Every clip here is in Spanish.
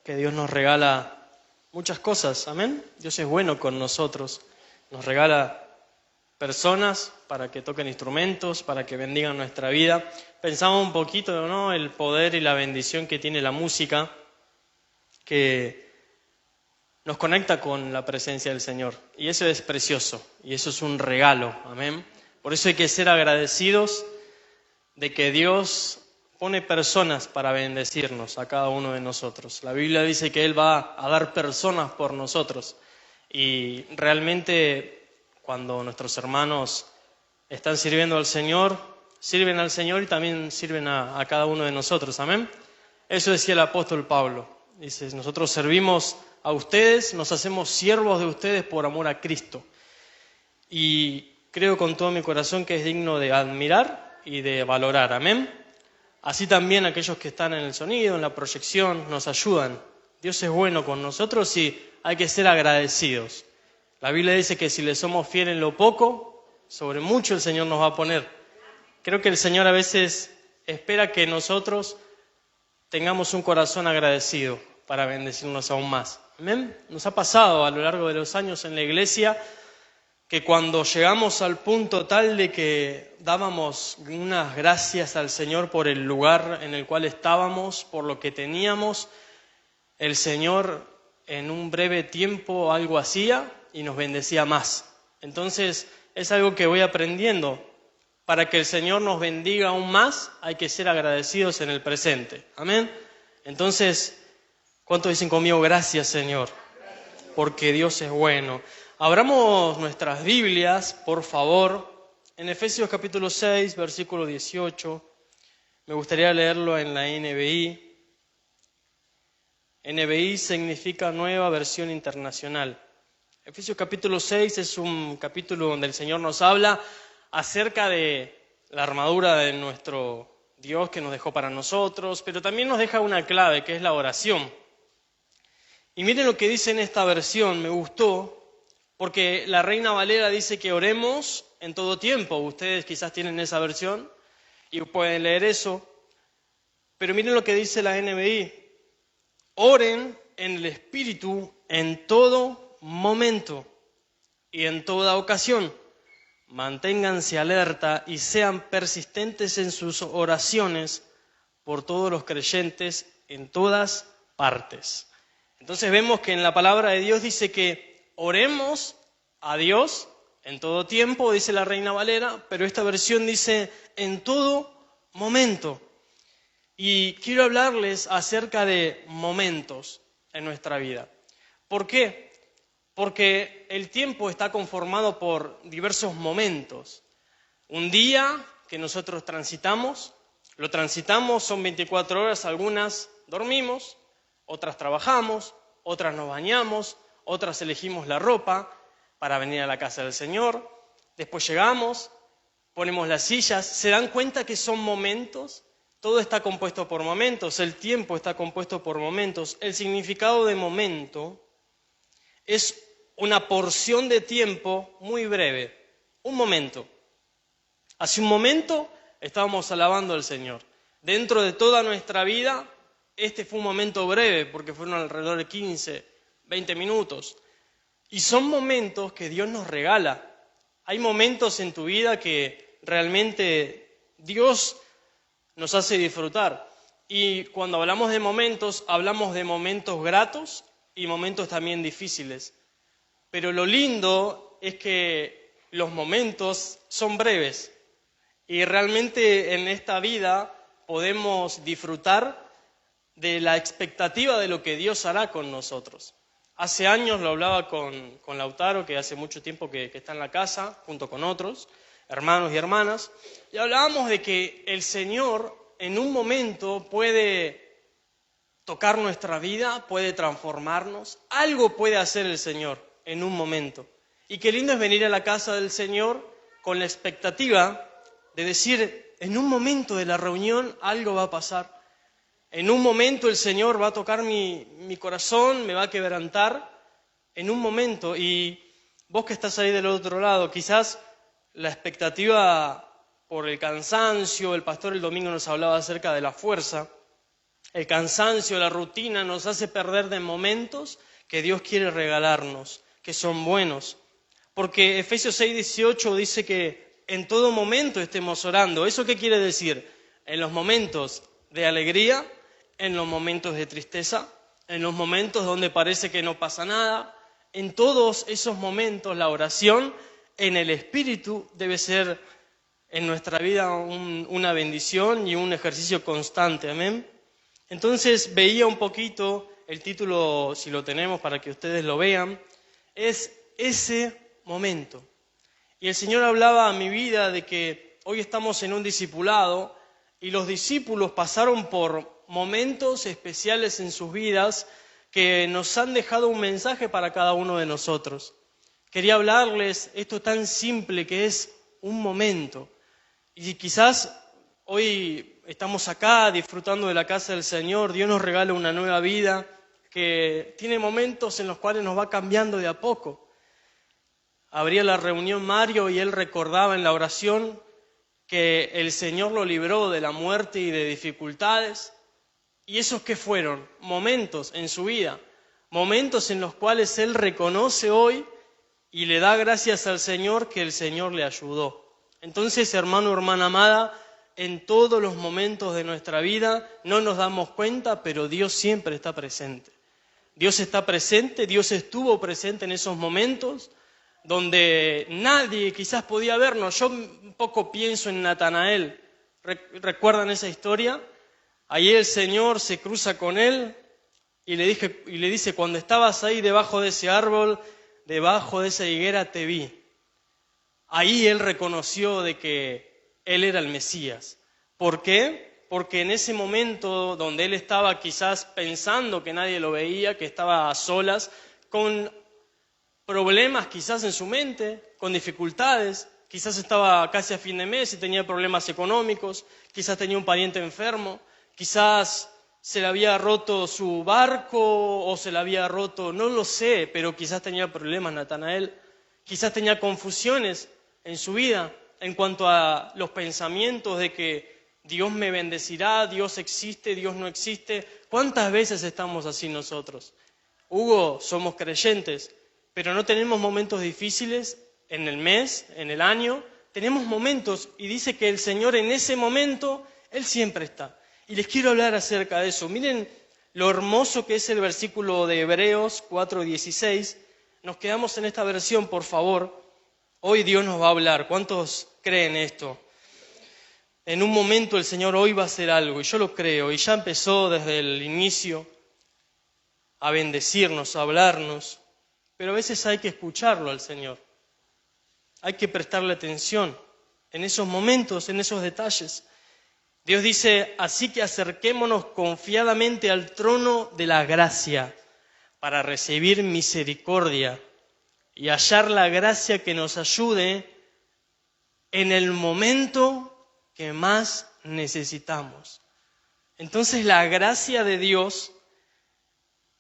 que Dios nos regala muchas cosas, amén. Dios es bueno con nosotros, nos regala personas para que toquen instrumentos, para que bendigan nuestra vida. Pensamos un poquito, ¿no?, el poder y la bendición que tiene la música, que nos conecta con la presencia del Señor. Y eso es precioso, y eso es un regalo, amén. Por eso hay que ser agradecidos de que Dios pone personas para bendecirnos a cada uno de nosotros. La Biblia dice que Él va a dar personas por nosotros. Y realmente cuando nuestros hermanos están sirviendo al Señor, sirven al Señor y también sirven a cada uno de nosotros. Amén. Eso decía el apóstol Pablo. Dice, nosotros servimos a ustedes, nos hacemos siervos de ustedes por amor a Cristo. Y creo con todo mi corazón que es digno de admirar y de valorar. Amén. Así también aquellos que están en el sonido, en la proyección, nos ayudan. Dios es bueno con nosotros y hay que ser agradecidos. La Biblia dice que si le somos fieles en lo poco, sobre mucho el Señor nos va a poner. Creo que el Señor a veces espera que nosotros tengamos un corazón agradecido para bendecirnos aún más. ¿Amén? Nos ha pasado a lo largo de los años en la iglesia que cuando llegamos al punto tal de que dábamos unas gracias al Señor por el lugar en el cual estábamos, por lo que teníamos, el Señor en un breve tiempo algo hacía y nos bendecía más. Entonces es algo que voy aprendiendo. Para que el Señor nos bendiga aún más, hay que ser agradecidos en el presente. Amén. Entonces, ¿cuántos dicen conmigo, gracias Señor? Porque Dios es bueno. Abramos nuestras Biblias, por favor, en Efesios capítulo 6, versículo 18. Me gustaría leerlo en la NBI. NBI significa Nueva Versión Internacional. Efesios capítulo 6 es un capítulo donde el Señor nos habla acerca de la armadura de nuestro Dios que nos dejó para nosotros, pero también nos deja una clave que es la oración. Y miren lo que dice en esta versión, me gustó, porque la Reina Valera dice que oremos en todo tiempo. Ustedes quizás tienen esa versión y pueden leer eso, pero miren lo que dice la NBI. Oren en el Espíritu en todo momento y en toda ocasión. Manténganse alerta y sean persistentes en sus oraciones por todos los creyentes en todas partes. Entonces vemos que en la palabra de Dios dice que oremos a Dios en todo tiempo, dice la Reina Valera, pero esta versión dice en todo momento. Y quiero hablarles acerca de momentos en nuestra vida. ¿Por qué? Porque el tiempo está conformado por diversos momentos. Un día que nosotros transitamos, lo transitamos, son 24 horas, algunas dormimos, otras trabajamos, otras nos bañamos, otras elegimos la ropa para venir a la casa del Señor, después llegamos, ponemos las sillas. ¿Se dan cuenta que son momentos? Todo está compuesto por momentos, el tiempo está compuesto por momentos. El significado de momento es una porción de tiempo muy breve, un momento. Hace un momento estábamos alabando al Señor. Dentro de toda nuestra vida, este fue un momento breve, porque fueron alrededor de 15, 20 minutos. Y son momentos que Dios nos regala. Hay momentos en tu vida que realmente Dios nos hace disfrutar. Y cuando hablamos de momentos gratos y momentos también difíciles. Pero lo lindo es que los momentos son breves y realmente en esta vida podemos disfrutar de la expectativa de lo que Dios hará con nosotros. Hace años lo hablaba con Lautaro, que hace mucho tiempo que está en la casa, junto con otros hermanos y hermanas, y hablábamos de que el Señor en un momento puede tocar nuestra vida, puede transformarnos, algo puede hacer el Señor en un momento. Y qué lindo es venir a la casa del Señor con la expectativa de decir, en un momento de la reunión algo va a pasar. En un momento el Señor va a tocar mi corazón, me va a quebrantar. En un momento, y vos que estás ahí del otro lado, quizás la expectativa por el cansancio, el pastor el domingo nos hablaba acerca de la fuerza. el cansancio, la rutina nos hace perder de momentos que Dios quiere regalarnos, que son buenos. Porque Efesios 6:18 dice que en todo momento estemos orando. ¿Eso qué quiere decir? En los momentos de alegría, en los momentos de tristeza, en los momentos donde parece que no pasa nada. En todos esos momentos la oración en el Espíritu debe ser en nuestra vida una bendición y un ejercicio constante. Amén. Entonces veía un poquito el título, si lo tenemos para que ustedes lo vean, es ese momento. Y el Señor hablaba a mi vida de que hoy estamos en un discipulado y los discípulos pasaron por momentos especiales en sus vidas que nos han dejado un mensaje para cada uno de nosotros. Quería hablarles esto tan simple que es un momento. Y quizás hoy estamos acá disfrutando de la casa del Señor, Dios nos regala una nueva vida que tiene momentos en los cuales nos va cambiando de a poco. Abría la reunión Mario y él recordaba en la oración que el Señor lo libró de la muerte y de dificultades. ¿Y esos qué fueron? Momentos en su vida, momentos en los cuales él reconoce hoy y le da gracias al Señor que el Señor le ayudó. Entonces, hermano, hermana amada, en todos los momentos de nuestra vida no nos damos cuenta, pero Dios siempre está presente. Dios está presente, Dios estuvo presente en esos momentos donde nadie quizás podía vernos. Yo un poco pienso en Natanael. ¿Recuerdan esa historia? Ahí el Señor se cruza con él y le dice, cuando estabas ahí debajo de ese árbol, debajo de esa higuera te vi. Ahí él reconoció de que él era el Mesías. ¿Por qué? Porque en ese momento donde él estaba quizás pensando que nadie lo veía, que estaba a solas, con problemas quizás en su mente, con dificultades, quizás estaba casi a fin de mes y tenía problemas económicos, quizás tenía un pariente enfermo, quizás se le había roto su barco o se le había roto, no lo sé, pero quizás tenía problemas Natanael, quizás tenía confusiones en su vida en cuanto a los pensamientos de que Dios me bendecirá, Dios existe, Dios no existe. ¿Cuántas veces estamos así nosotros? Hugo, somos creyentes, pero no tenemos momentos difíciles en el mes, en el año. Tenemos momentos y dice que el Señor en ese momento, Él siempre está. Y les quiero hablar acerca de eso. Miren lo hermoso que es el versículo de Hebreos 4:16. Nos quedamos en esta versión, por favor. Hoy Dios nos va a hablar. ¿Cuántos creen esto? En un momento el Señor hoy va a hacer algo, y yo lo creo, y ya empezó desde el inicio a bendecirnos, a hablarnos, pero a veces hay que escucharlo al Señor. Hay que prestarle atención en esos momentos, en esos detalles. Dios dice, así que acerquémonos confiadamente al trono de la gracia para recibir misericordia y hallar la gracia que nos ayude en el momento que más necesitamos. Entonces la gracia de Dios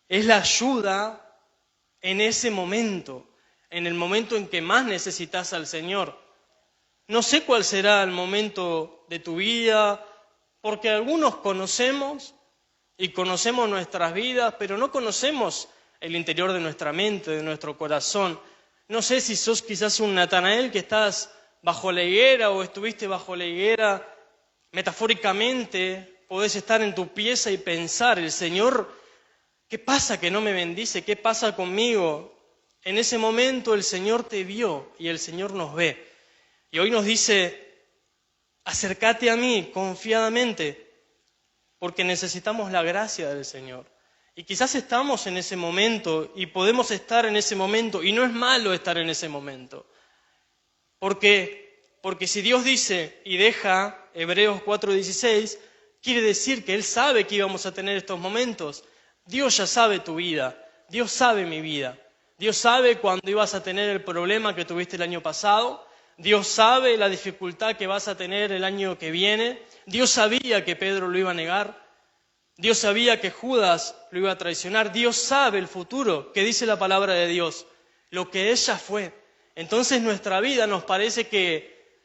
es la ayuda en ese momento, en el momento en que más necesitas al Señor. No sé cuál será el momento de tu vida, porque algunos conocemos y conocemos nuestras vidas, pero no conocemos el interior de nuestra mente, de nuestro corazón. No sé si sos quizás un Natanael que estás bajo la higuera o estuviste bajo la higuera. Metafóricamente podés estar en tu pieza y pensar, el Señor, ¿qué pasa que no me bendice? ¿Qué pasa conmigo? En ese momento el Señor te vio y el Señor nos ve. Y hoy nos dice, acércate a mí confiadamente, porque necesitamos la gracia del Señor. Y quizás estamos en ese momento y podemos estar en ese momento, y no es malo estar en ese momento. Porque si Dios dice y deja Hebreos 4:16, quiere decir que Él sabe que íbamos a tener estos momentos. Dios ya sabe tu vida, Dios sabe mi vida. Dios sabe cuándo ibas a tener el problema que tuviste el año pasado. Dios sabe la dificultad que vas a tener el año que viene. Dios sabía que Pedro lo iba a negar. Dios sabía que Judas lo iba a traicionar. Dios sabe el futuro, que dice la palabra de Dios, lo que ella fue. Entonces nuestra vida nos parece que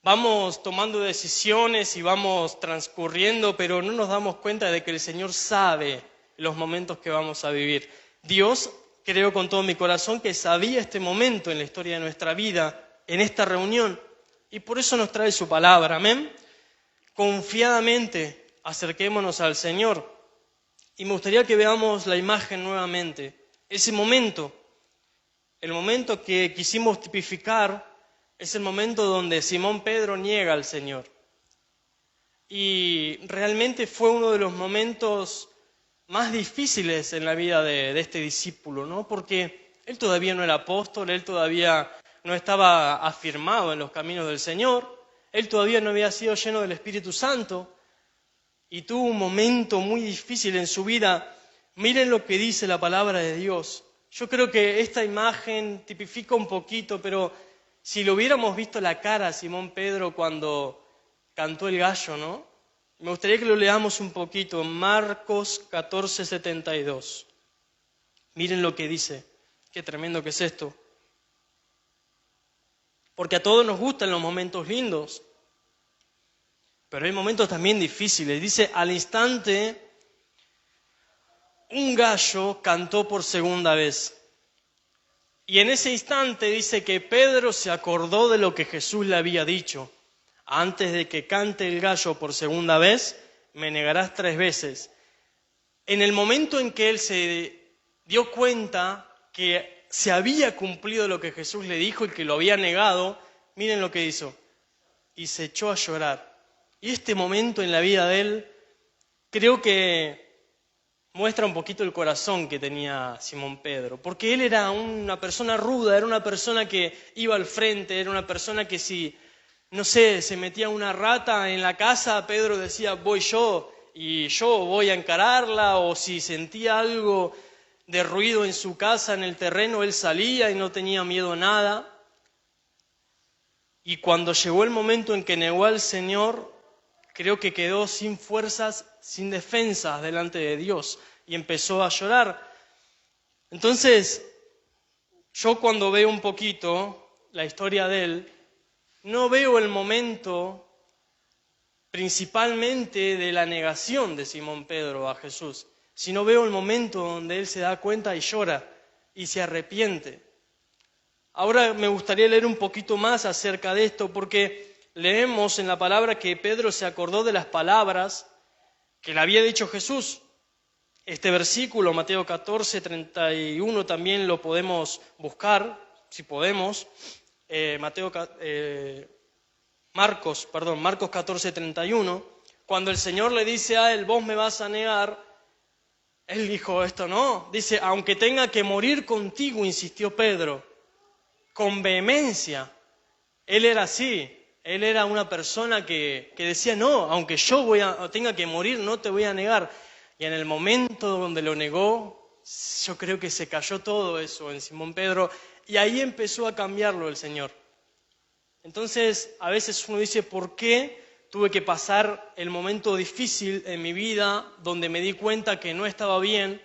vamos tomando decisiones y vamos transcurriendo, pero no nos damos cuenta de que el Señor sabe los momentos que vamos a vivir. Dios, creo con todo mi corazón, que sabía este momento en la historia de nuestra vida, en esta reunión, y por eso nos trae su palabra. Amén. Confiadamente acerquémonos al Señor. Y me gustaría que veamos la imagen nuevamente. Ese momento, el momento que quisimos tipificar, es el momento donde Simón Pedro niega al Señor. Y realmente fue uno de los momentos más difíciles en la vida de este discípulo, ¿no? Porque él todavía no era apóstol, él todavía no estaba afirmado en los caminos del Señor, él todavía no había sido lleno del Espíritu Santo y tuvo un momento muy difícil en su vida. Miren lo que dice la palabra de Dios. Yo creo que esta imagen tipifica un poquito, pero si lo hubiéramos visto la cara a Simón Pedro cuando cantó el gallo, ¿no? Me gustaría que lo leamos un poquito. Marcos 14:72. Miren lo que dice. Qué tremendo que es esto. Porque a todos nos gustan los momentos lindos, pero hay momentos también difíciles. Dice, al instante, un gallo cantó por segunda vez. Y en ese instante dice que Pedro se acordó de lo que Jesús le había dicho. Antes de que cante el gallo por segunda vez, me negarás 3 veces. En el momento en que él se dio cuenta que se había cumplido lo que Jesús le dijo y que lo había negado, miren lo que hizo. Y se echó a llorar. Y este momento en la vida de él, creo que muestra un poquito el corazón que tenía Simón Pedro, porque él era una persona ruda, era una persona que iba al frente, era una persona que si, no sé, se metía una rata en la casa, Pedro decía, voy yo, y yo voy a encararla, o si sentía algo de ruido en su casa, en el terreno, él salía y no tenía miedo a nada. Y cuando llegó el momento en que negó al Señor, creo que quedó sin fuerzas, sin defensas delante de Dios y empezó a llorar. Entonces, yo cuando veo un poquito la historia de él, no veo el momento principalmente de la negación de Simón Pedro a Jesús, sino veo el momento donde él se da cuenta y llora y se arrepiente. Ahora me gustaría leer un poquito más acerca de esto, porque leemos en la palabra que Pedro se acordó de las palabras que le había dicho Jesús. Este versículo, Mateo 14:31, también lo podemos buscar, si podemos. Marcos 14:31, cuando el Señor le dice a él, vos me vas a negar, él dijo esto, no, dice, aunque tenga que morir contigo, insistió Pedro, con vehemencia. Él era así, él era una persona que decía, no, aunque yo tenga que morir, no te voy a negar. Y en el momento donde lo negó, yo creo que se cayó todo eso en Simón Pedro, y ahí empezó a cambiarlo el Señor. Entonces, a veces uno dice, ¿por qué tuve que pasar el momento difícil en mi vida donde me di cuenta que no estaba bien?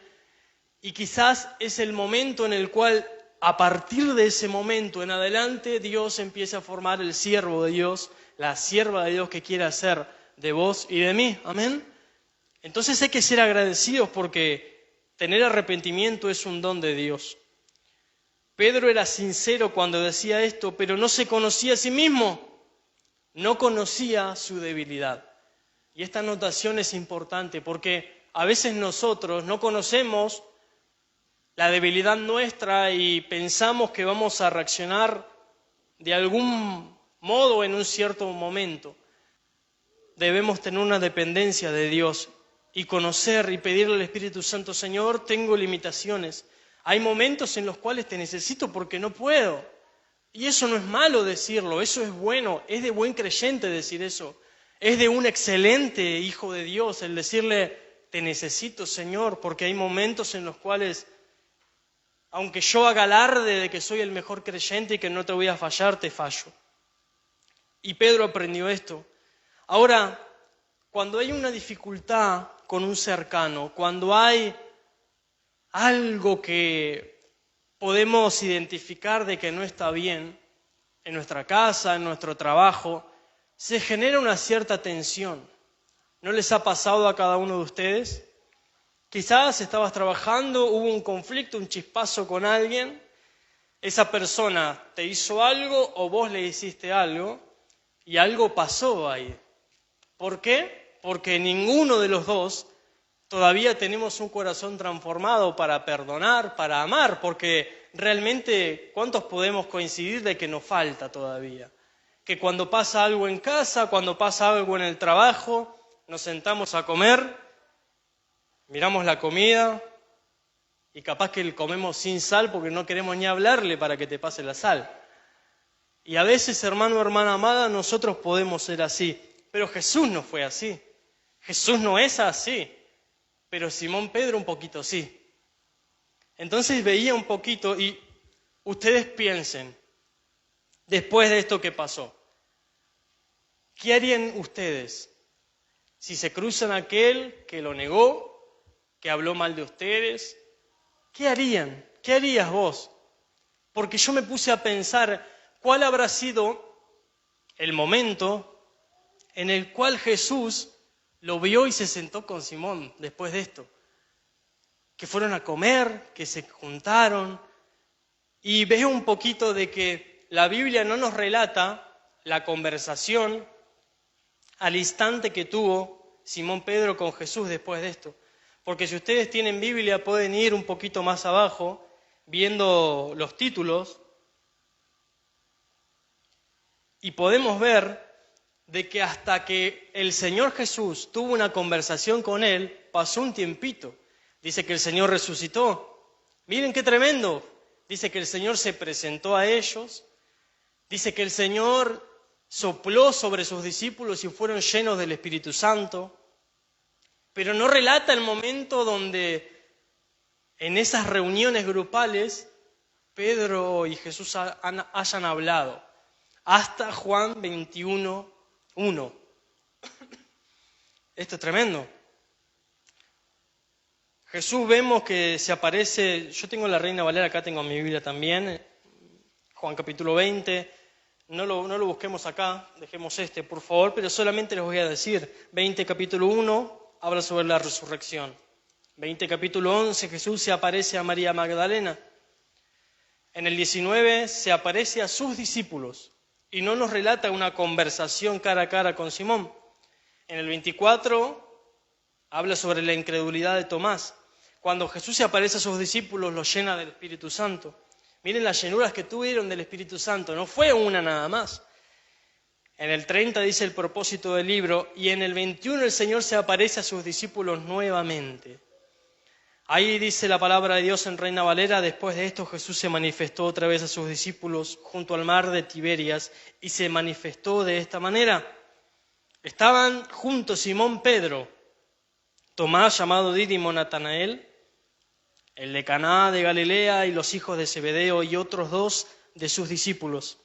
Y quizás es el momento en el cual, a partir de ese momento en adelante, Dios empieza a formar el siervo de Dios, la sierva de Dios que quiere hacer de vos y de mí. Amén. Entonces hay que ser agradecidos porque tener arrepentimiento es un don de Dios. Pedro era sincero cuando decía esto, pero no se conocía a sí mismo, no conocía su debilidad. Y esta anotación es importante porque a veces nosotros no conocemos la debilidad nuestra y pensamos que vamos a reaccionar de algún modo en un cierto momento. Debemos tener una dependencia de Dios y conocer y pedirle al Espíritu Santo, Señor, tengo limitaciones. Hay momentos en los cuales te necesito porque no puedo. Y eso no es malo decirlo, eso es bueno, es de buen creyente decir eso. Es de un excelente hijo de Dios el decirle, te necesito, Señor, porque hay momentos en los cuales, aunque yo haga alarde de que soy el mejor creyente y que no te voy a fallar, te fallo. Y Pedro aprendió esto. Ahora, cuando hay una dificultad con un cercano, cuando hay algo que podemos identificar de que no está bien, en nuestra casa, en nuestro trabajo, se genera una cierta tensión. ¿No les ha pasado a cada uno de ustedes? Quizás estabas trabajando, hubo un conflicto, un chispazo con alguien, esa persona te hizo algo o vos le hiciste algo y algo pasó ahí. ¿Por qué? Porque ninguno de los dos todavía tenemos un corazón transformado para perdonar, para amar, porque realmente, ¿cuántos podemos coincidir de que nos falta todavía? Que cuando pasa algo en casa, cuando pasa algo en el trabajo, nos sentamos a comer, miramos la comida y capaz que comemos sin sal porque no queremos ni hablarle para que te pase la sal. Y a veces, hermano o hermana amada, nosotros podemos ser así, pero Jesús no fue así. Jesús no es así, pero Simón Pedro un poquito sí. Entonces veía un poquito y ustedes piensen, después de esto que pasó, ¿qué harían ustedes si se cruzan aquel que lo negó, que habló mal de ustedes? ¿Qué harían? ¿Qué harías vos? Porque yo me puse a pensar cuál habrá sido el momento en el cual Jesús lo vio y se sentó con Simón después de esto. Que fueron a comer, que se juntaron. Y veo un poquito de que la Biblia no nos relata la conversación al instante que tuvo Simón Pedro con Jesús después de esto. Porque si ustedes tienen Biblia pueden ir un poquito más abajo viendo los títulos y podemos ver de que hasta que el Señor Jesús tuvo una conversación con él, pasó un tiempito. Dice que el Señor resucitó. Miren qué tremendo. Dice que el Señor se presentó a ellos. Dice que el Señor sopló sobre sus discípulos y fueron llenos del Espíritu Santo. Pero no relata el momento donde en esas reuniones grupales Pedro y Jesús hayan hablado. Hasta Juan 21:1. Esto es tremendo. Jesús vemos que se aparece, yo tengo la Reina Valera, acá tengo mi Biblia también, Juan capítulo 20, no lo busquemos acá, dejemos por favor, pero solamente les voy a decir, 20 capítulo 1 habla sobre la resurrección, 20 capítulo 11 Jesús se aparece a María Magdalena, en el 19 se aparece a sus discípulos y no nos relata una conversación cara a cara con Simón, en el 24 habla sobre la incredulidad de Tomás. Cuando Jesús se aparece a sus discípulos, los llena del Espíritu Santo. Miren las llenuras que tuvieron del Espíritu Santo, no fue una nada más. En el 30 dice el propósito del libro, y en el 21 el Señor se aparece a sus discípulos nuevamente. Ahí dice la palabra de Dios en Reina Valera, después de esto Jesús se manifestó otra vez a sus discípulos junto al mar de Tiberias y se manifestó de esta manera. Estaban juntos Simón Pedro, Tomás llamado Dídimo, Natanael, el de Caná de Galilea y los hijos de Zebedeo y otros 2 de sus discípulos.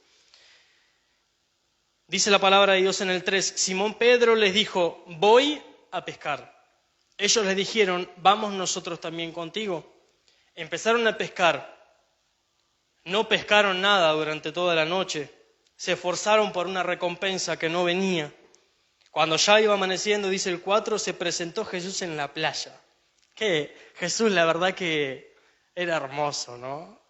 Dice la palabra de Dios en el 3, Simón Pedro les dijo, voy a pescar. Ellos les dijeron, vamos nosotros también contigo. Empezaron a pescar. No pescaron nada durante toda la noche. Se esforzaron por una recompensa que no venía. Cuando ya iba amaneciendo, dice el 4, se presentó Jesús en la playa. Que Jesús la verdad que era hermoso, ¿no?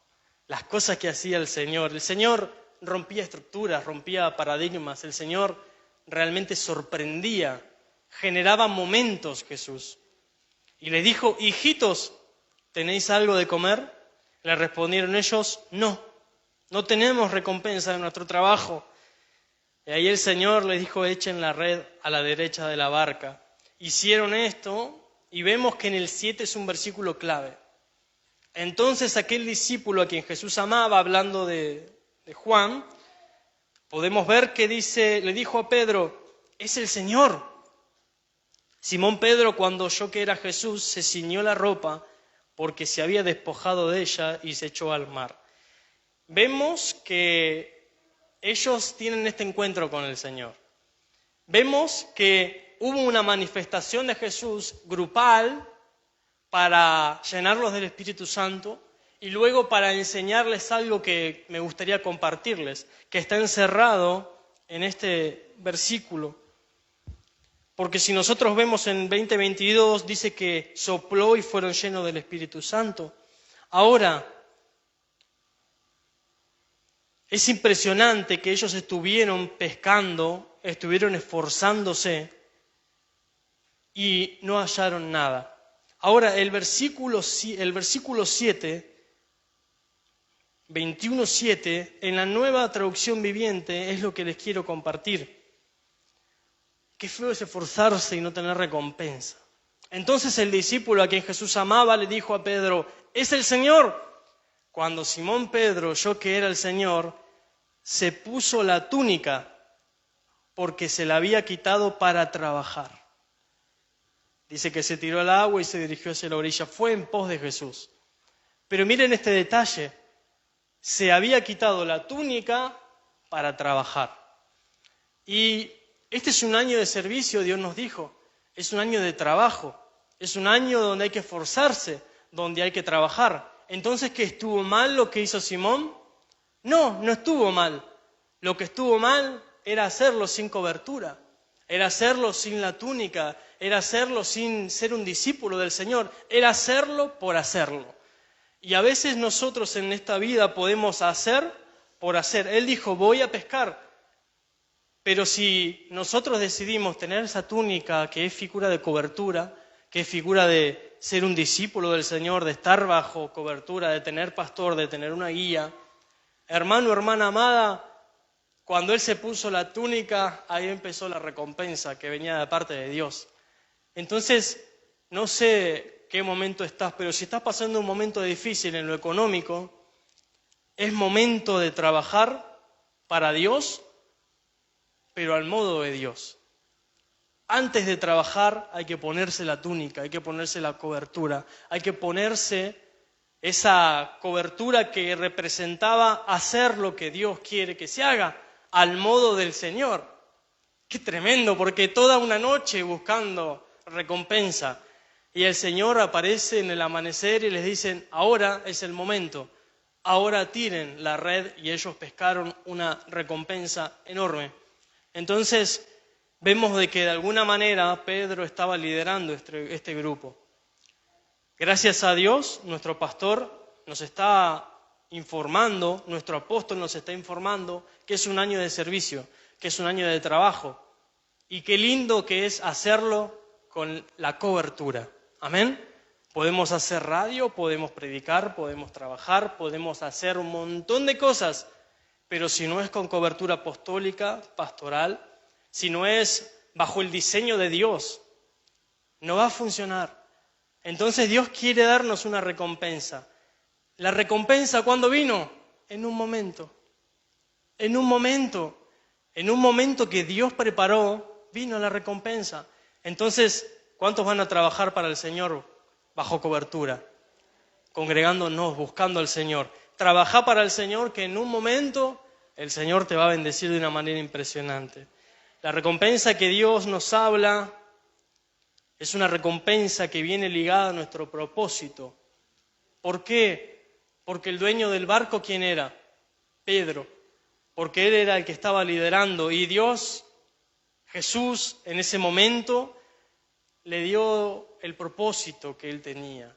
Las cosas que hacía el Señor. El Señor rompía estructuras, rompía paradigmas. El Señor realmente sorprendía, generaba momentos Jesús. Y le dijo, hijitos, ¿tenéis algo de comer? Le respondieron ellos, no tenemos recompensa de nuestro trabajo. Y ahí el Señor les dijo, echen la red a la derecha de la barca. Hicieron esto y vemos que en el 7 es un versículo clave. Entonces aquel discípulo a quien Jesús amaba, hablando de Juan, podemos ver que le dijo a Pedro, es el Señor. Simón Pedro, cuando oyó que era Jesús, se ciñó la ropa porque se había despojado de ella y se echó al mar. Vemos que ellos tienen este encuentro con el Señor. Vemos que hubo una manifestación de Jesús grupal para llenarlos del Espíritu Santo y luego para enseñarles algo que me gustaría compartirles, que está encerrado en este versículo. Porque si nosotros vemos en 20:22, dice que sopló y fueron llenos del Espíritu Santo. Ahora, es impresionante que ellos estuvieron pescando, estuvieron esforzándose y no hallaron nada. Ahora, el versículo 7, 21:7, en la Nueva Traducción Viviente, es lo que les quiero compartir. Qué feo es esforzarse y no tener recompensa. Entonces el discípulo a quien Jesús amaba le dijo a Pedro, «¿Es el Señor?». Cuando Simón Pedro oyó que era el Señor, se puso la túnica porque se la había quitado para trabajar. Dice que se tiró al agua y se dirigió hacia la orilla. Fue en pos de Jesús. Pero miren este detalle. Se había quitado la túnica para trabajar. Y este es un año de servicio, Dios nos dijo. Es un año de trabajo. Es un año donde hay que esforzarse, donde hay que trabajar. Entonces, ¿qué estuvo mal lo que hizo Simón? No, no estuvo mal. Lo que estuvo mal era hacerlo sin cobertura. Era hacerlo sin la túnica. Era hacerlo sin ser un discípulo del Señor. Era hacerlo por hacerlo. Y a veces nosotros en esta vida podemos hacer por hacer. Él dijo, voy a pescar. Pero si nosotros decidimos tener esa túnica que es figura de cobertura, que es figura de ser un discípulo del Señor, de estar bajo cobertura, de tener pastor, de tener una guía, hermano, hermana amada, cuando Él se puso la túnica, ahí empezó la recompensa que venía de parte de Dios. Entonces, no sé qué momento estás, pero si estás pasando un momento difícil en lo económico, es momento de trabajar para Dios, pero al modo de Dios. Antes de trabajar hay que ponerse la túnica, hay que ponerse la cobertura, hay que ponerse esa cobertura que representaba hacer lo que Dios quiere que se haga, al modo del Señor. Qué tremendo, porque toda una noche buscando recompensa y el Señor aparece en el amanecer y les dicen, ahora es el momento, ahora tiren la red, y ellos pescaron una recompensa enorme. Entonces vemos de que de alguna manera Pedro estaba liderando este grupo. Gracias a Dios, nuestro pastor nos está informando, nuestro apóstol nos está informando que es un año de servicio, que es un año de trabajo, y qué lindo que es hacerlo con la cobertura. Amén. Podemos hacer radio, podemos predicar, podemos trabajar, podemos hacer un montón de cosas, pero si no es con cobertura apostólica, pastoral, si no es bajo el diseño de Dios, no va a funcionar. Entonces Dios quiere darnos una recompensa. ¿La recompensa cuándo vino? En un momento. En un momento que Dios preparó, vino la recompensa. Entonces, ¿cuántos van a trabajar para el Señor bajo cobertura? Congregándonos, buscando al Señor. Trabaja para el Señor, que en un momento el Señor te va a bendecir de una manera impresionante. La recompensa que Dios nos habla es una recompensa que viene ligada a nuestro propósito. ¿Por qué? Porque el dueño del barco, ¿quién era? Pedro. Porque él era el que estaba liderando. Y Dios, Jesús, en ese momento, le dio el propósito que él tenía.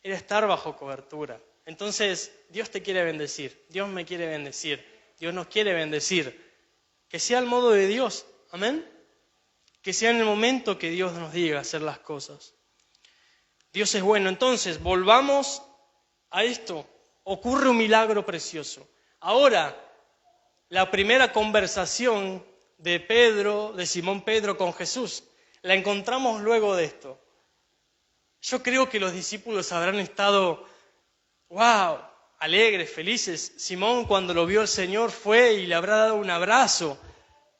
Era estar bajo cobertura. Entonces, Dios te quiere bendecir. Dios me quiere bendecir. Dios nos quiere bendecir. Que sea al modo de Dios. Amén. Que sea en el momento que Dios nos diga hacer las cosas. Dios es bueno. Entonces, volvamos a esto. Ocurre un milagro precioso. Ahora, la primera conversación de Simón Pedro con Jesús, la encontramos luego de esto. Yo creo que los discípulos habrán estado, wow, alegres, felices. Simón, cuando lo vio el Señor, fue y le habrá dado un abrazo.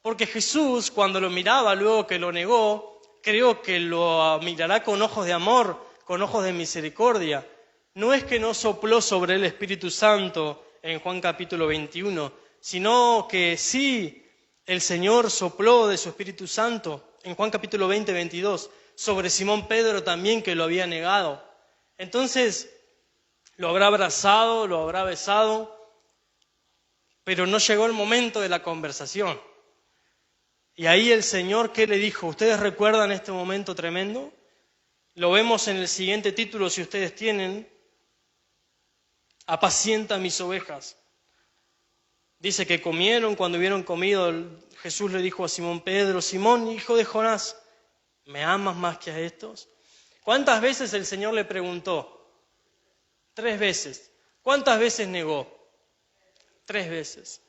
Porque Jesús, cuando lo miraba, luego que lo negó, creo que lo mirará con ojos de amor, con ojos de misericordia. No es que no sopló sobre él el Espíritu Santo en Juan capítulo 21, sino que sí, el Señor sopló de su Espíritu Santo en Juan capítulo 20, 22, sobre Simón Pedro también, que lo había negado. Entonces, lo habrá abrazado, lo habrá besado, pero no llegó el momento de la conversación. Y ahí el Señor, ¿qué le dijo? ¿Ustedes recuerdan este momento tremendo? Lo vemos en el siguiente título, si ustedes tienen. Apacienta mis ovejas. Dice que comieron, cuando hubieron comido, Jesús le dijo a Simón Pedro: Simón, hijo de Jonás, ¿me amas más que a estos? ¿Cuántas veces el Señor le preguntó? 3 veces. ¿Cuántas veces negó? 3 veces.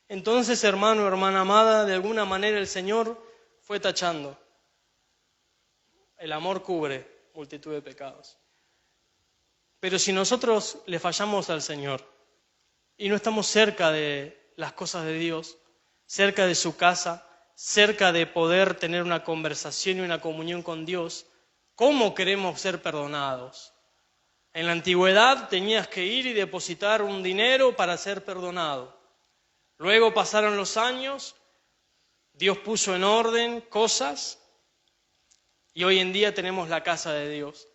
Entonces, hermano, hermana amada, de alguna manera el Señor fue tachando. El amor cubre multitud de pecados. Pero si nosotros le fallamos al Señor y no estamos cerca de las cosas de Dios, cerca de su casa, cerca de poder tener una conversación y una comunión con Dios, ¿cómo queremos ser perdonados? En la antigüedad tenías que ir y depositar un dinero para ser perdonado. Luego pasaron los años, Dios puso en orden cosas y hoy en día tenemos la casa de Dios.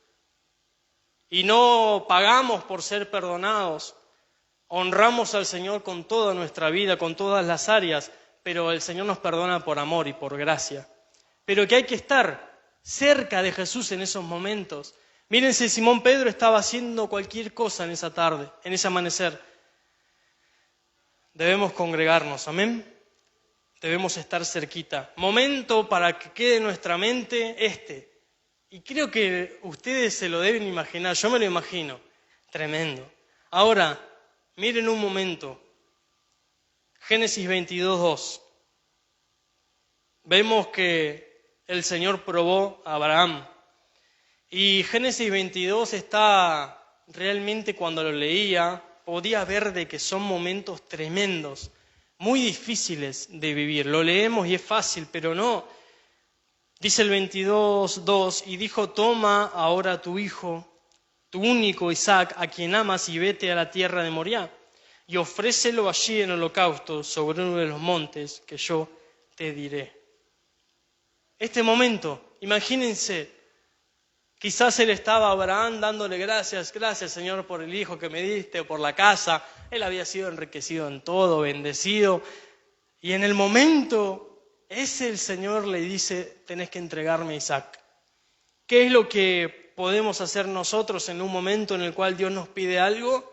Y no pagamos por ser perdonados, honramos al Señor con toda nuestra vida, con todas las áreas, pero el Señor nos perdona por amor y por gracia. Pero que hay que estar cerca de Jesús en esos momentos. Miren, si Simón Pedro estaba haciendo cualquier cosa en esa tarde, en ese amanecer. Debemos congregarnos, amén. Debemos estar cerquita. Momento para que quede en nuestra mente Y creo que ustedes se lo deben imaginar, yo me lo imagino. Tremendo. Ahora, miren un momento. Génesis 22:2. Vemos que el Señor probó a Abraham. Y Génesis 22 está realmente, cuando lo leía, podía ver de que son momentos tremendos, muy difíciles de vivir. Lo leemos y es fácil, pero no. Dice el 22:2, y dijo: toma ahora tu hijo, tu único Isaac, a quien amas, y vete a la tierra de Moriah, y ofrécelo allí en holocausto sobre uno de los montes que yo te diré. Este momento, imagínense, quizás él estaba, Abraham, dándole gracias Señor por el hijo que me diste, por la casa. Él había sido enriquecido en todo, bendecido, y en el momento el Señor le dice: tenés que entregarme a Isaac. ¿Qué es lo que podemos hacer nosotros en un momento en el cual Dios nos pide algo?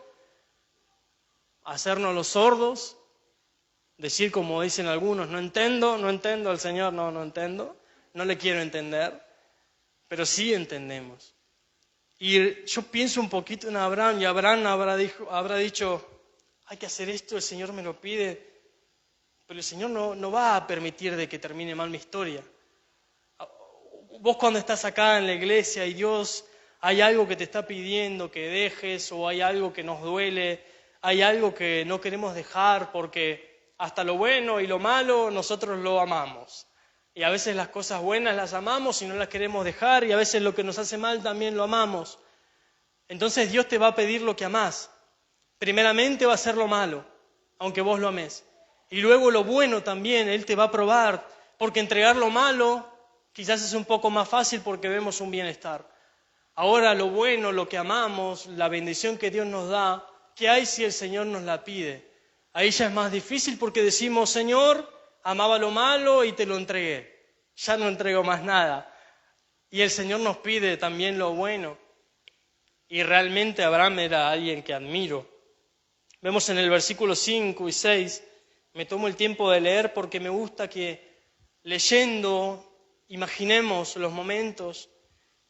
Hacernos los sordos, decir como dicen algunos: no entiendo al Señor, no entiendo, no le quiero entender, pero sí entendemos. Y yo pienso un poquito en Abraham, y Abraham habrá dicho: hay que hacer esto, el Señor me lo pide, pero el Señor no va a permitir de que termine mal mi historia. Vos, cuando estás acá en la iglesia y Dios hay algo que te está pidiendo que dejes, o hay algo que nos duele, hay algo que no queremos dejar, porque hasta lo bueno y lo malo nosotros lo amamos. Y a veces las cosas buenas las amamos y no las queremos dejar, y a veces lo que nos hace mal también lo amamos. Entonces Dios te va a pedir lo que amás. Primeramente va a ser lo malo, aunque vos lo amés. Y luego lo bueno también, Él te va a probar, porque entregar lo malo quizás es un poco más fácil porque vemos un bienestar. Ahora lo bueno, lo que amamos, la bendición que Dios nos da, ¿qué hay si el Señor nos la pide? Ahí ya es más difícil porque decimos: Señor, amaba lo malo y te lo entregué, ya no entrego más nada. Y el Señor nos pide también lo bueno. Y realmente Abraham era alguien que admiro. Vemos en el versículo 5 y 6, me tomo el tiempo de leer porque me gusta que leyendo imaginemos los momentos,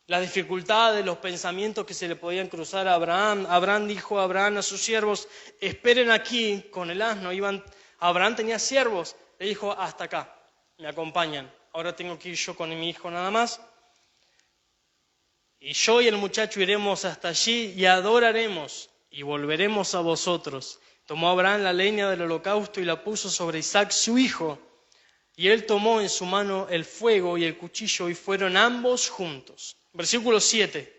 las dificultades, los pensamientos que se le podían cruzar a Abraham. Abraham dijo a sus siervos: esperen aquí con el asno. Abraham tenía siervos, le dijo: hasta acá, me acompañan. Ahora tengo que ir yo con mi hijo nada más. Y yo y el muchacho iremos hasta allí y adoraremos y volveremos a vosotros. Tomó Abraham la leña del holocausto y la puso sobre Isaac su hijo. Y él tomó en su mano el fuego y el cuchillo, y fueron ambos juntos. Versículo 7.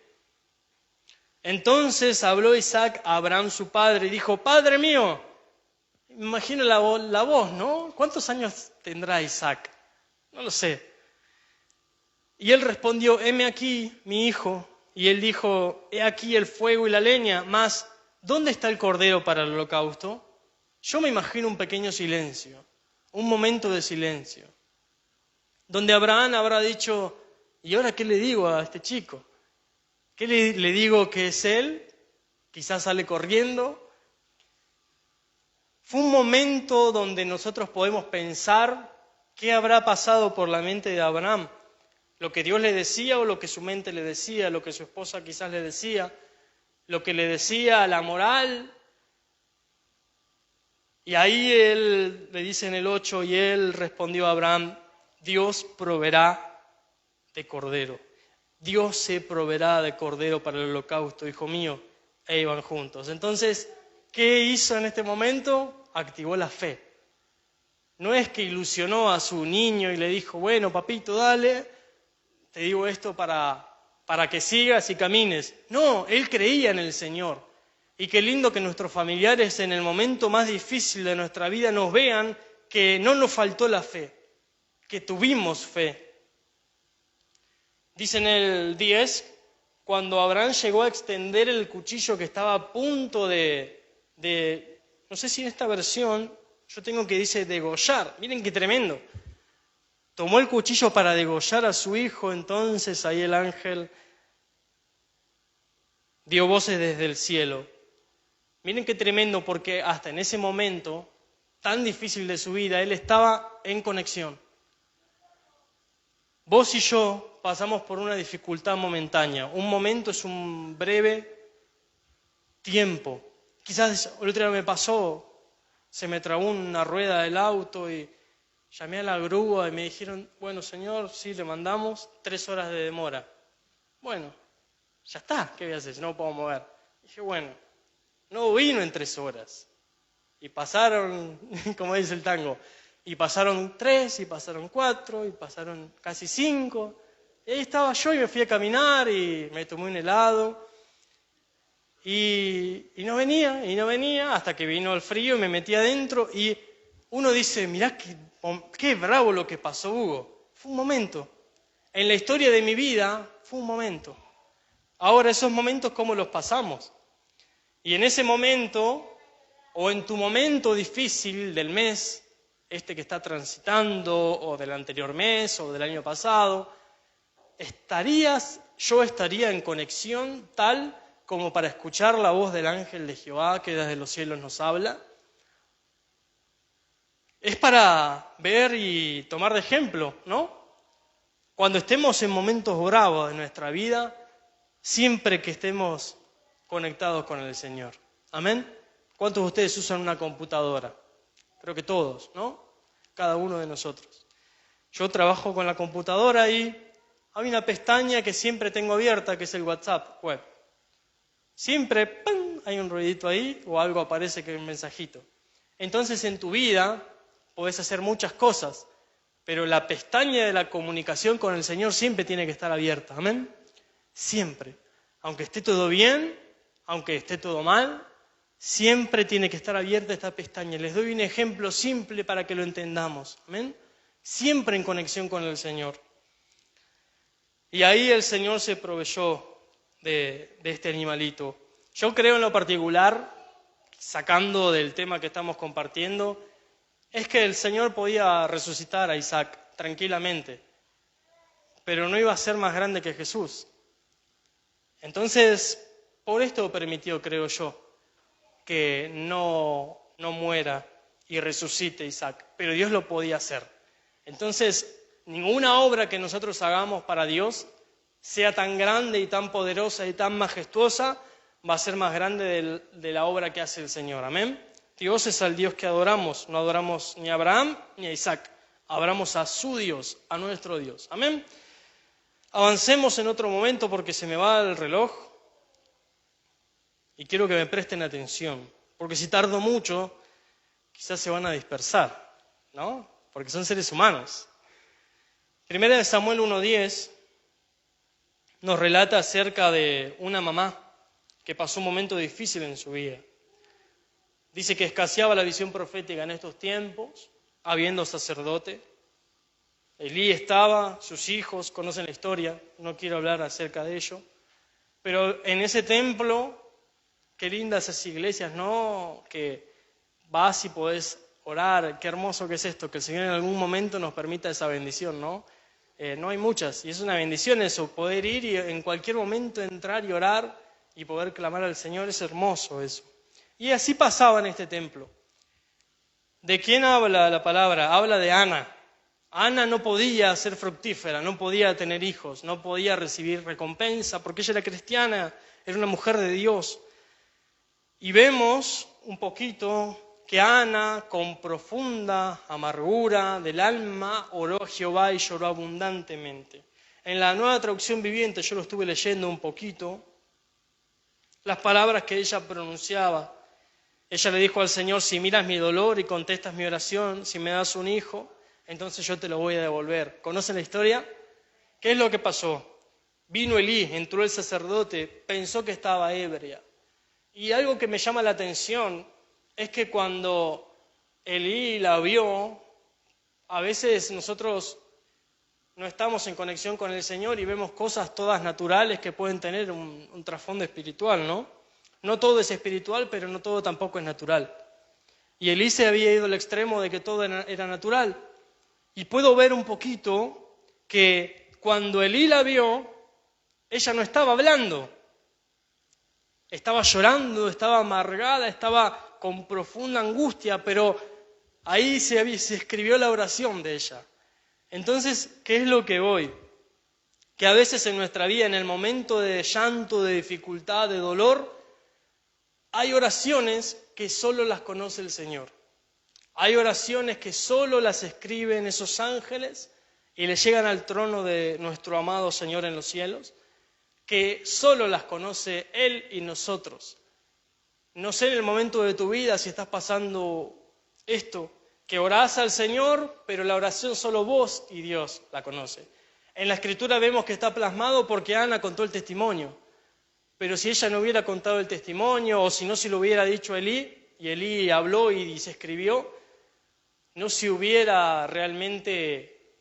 Entonces habló Isaac a Abraham su padre y dijo: Padre mío. Me imagino la voz, ¿no? ¿Cuántos años tendrá Isaac? No lo sé. Y él respondió: heme aquí, mi hijo. Y él dijo: he aquí el fuego y la leña, mas ¿dónde está el cordero para el holocausto? Yo me imagino un pequeño silencio, un momento de silencio. donde Abraham habrá dicho, ¿y ahora qué le digo a este chico? ¿Qué le digo que es él? Quizás sale corriendo. Fue un momento donde nosotros podemos pensar qué habrá pasado por la mente de Abraham. Lo que Dios le decía o lo que su mente le decía, lo que su esposa quizás le decía, lo que le decía la moral. Y ahí él le dice en el 8, y él respondió a Abraham, Dios proveerá de cordero. Dios se proveerá de cordero para el holocausto, hijo mío. E iban juntos. Entonces, ¿qué hizo en este momento? Activó la fe. No es que ilusionó a su niño y le dijo, bueno, papito, dale, te digo esto para que sigas y camines. No, él creía en el Señor. Y qué lindo que nuestros familiares en el momento más difícil de nuestra vida nos vean que no nos faltó la fe, que tuvimos fe. Dice en el 10, cuando Abraham llegó a extender el cuchillo que estaba a punto de no sé si en esta versión, yo tengo que dice degollar, miren qué tremendo. Tomó el cuchillo para degollar a su hijo, entonces ahí el ángel dio voces desde el cielo. Miren qué tremendo, porque hasta en ese momento tan difícil de su vida, él estaba en conexión. Vos y yo pasamos por una dificultad momentánea. Un momento es un breve tiempo. Quizás el otro día me pasó, se me trabó una rueda del auto y llamé a la grúa y me dijeron, bueno señor, sí, le mandamos 3 horas de demora. Bueno, ya está, ¿qué voy a hacer si no me puedo mover? Dije, bueno, no vino en 3 horas. Y pasaron, como dice el tango, y pasaron 3, y pasaron 4, y pasaron casi 5. Y ahí estaba yo y me fui a caminar y me tomé un helado. Y no venía, hasta que vino el frío y me metí adentro. Y uno dice, mirá qué bravo lo que pasó, Hugo. Fue un momento. En la historia de mi vida, fue un momento. Ahora, esos momentos, ¿cómo los pasamos? Y en ese momento, o en tu momento difícil del mes, este que está transitando, o del anterior mes, o del año pasado, yo estaría en conexión tal como para escuchar la voz del ángel de Jehová que desde los cielos nos habla. Es para ver y tomar de ejemplo, ¿no? Cuando estemos en momentos bravos de nuestra vida, siempre que estemos conectados con el Señor. ¿Amén? ¿Cuántos de ustedes usan una computadora? Creo que todos, ¿no? Cada uno de nosotros. Yo trabajo con la computadora y hay una pestaña que siempre tengo abierta, que es el WhatsApp web. Siempre ¡pum!, hay un ruidito ahí o algo aparece que es un mensajito. Entonces en tu vida podés hacer muchas cosas, pero la pestaña de la comunicación con el Señor siempre tiene que estar abierta. ¿Amén? Siempre. Aunque esté todo bien, aunque esté todo mal, siempre tiene que estar abierta esta pestaña. Les doy un ejemplo simple para que lo entendamos. ¿Amén? Siempre en conexión con el Señor. Y ahí el Señor se proveyó de este animalito. Yo creo en lo particular, sacando del tema que estamos compartiendo, es que el Señor podía resucitar a Isaac tranquilamente, pero no iba a ser más grande que Jesús. Entonces, por esto permitió, creo yo, que no muera y resucite Isaac, pero Dios lo podía hacer. Entonces, ninguna obra que nosotros hagamos para Dios sea tan grande y tan poderosa y tan majestuosa, va a ser más grande de la obra que hace el Señor. Amén. Dios es al Dios que adoramos. No adoramos ni a Abraham ni a Isaac. Adoramos a su Dios, a nuestro Dios. Amén. Avancemos en otro momento porque se me va el reloj y quiero que me presten atención. Porque si tardo mucho, quizás se van a dispersar, ¿no? Porque son seres humanos. Primera de Samuel 1:10 nos relata acerca de una mamá que pasó un momento difícil en su vida. Dice que escaseaba la visión profética en estos tiempos, habiendo sacerdote. Elí estaba, sus hijos, conocen la historia, no quiero hablar acerca de ello. Pero en ese templo, qué lindas esas iglesias, ¿no? Que vas y podés orar, qué hermoso que es esto, que el Señor en algún momento nos permita esa bendición, ¿no? no hay muchas, y es una bendición eso, poder ir y en cualquier momento entrar y orar y poder clamar al Señor, es hermoso eso. Y así pasaba en este templo. ¿De quién habla la palabra? Habla de Ana. Ana no podía ser fructífera, no podía tener hijos, no podía recibir recompensa, porque ella era cristiana, era una mujer de Dios. Y vemos un poquito que Ana, con profunda amargura del alma, oró a Jehová y lloró abundantemente. En la Nueva Traducción Viviente, yo lo estuve leyendo un poquito, las palabras que ella pronunciaba. Ella le dijo al Señor: si miras mi dolor y contestas mi oración, si me das un hijo, entonces yo te lo voy a devolver. ¿Conocen la historia? ¿Qué es lo que pasó? Vino Elí, entró el sacerdote, pensó que estaba ebria. Y algo que me llama la atención es que cuando Elí la vio, a veces nosotros no estamos en conexión con el Señor y vemos cosas todas naturales que pueden tener un trasfondo espiritual, ¿no? No todo es espiritual, pero no todo tampoco es natural. Y Elí se había ido al extremo de que todo era natural. Y puedo ver un poquito que cuando Elí la vio, ella no estaba hablando. Estaba llorando, estaba amargada, estaba con profunda angustia, pero ahí se escribió la oración de ella. Entonces, ¿qué es lo que voy? Que a veces en nuestra vida, en el momento de llanto, de dificultad, de dolor, hay oraciones que solo las conoce el Señor. Hay oraciones que solo las escriben esos ángeles y le llegan al trono de nuestro amado Señor en los cielos, que solo las conoce Él y nosotros. No sé en el momento de tu vida si estás pasando esto, que orás al Señor, pero la oración solo vos y Dios la conoce. En la Escritura vemos que está plasmado porque Ana contó el testimonio. Pero si ella no hubiera contado el testimonio, o si no se lo hubiera dicho a Elí, y Elí habló y se escribió, no se hubiera realmente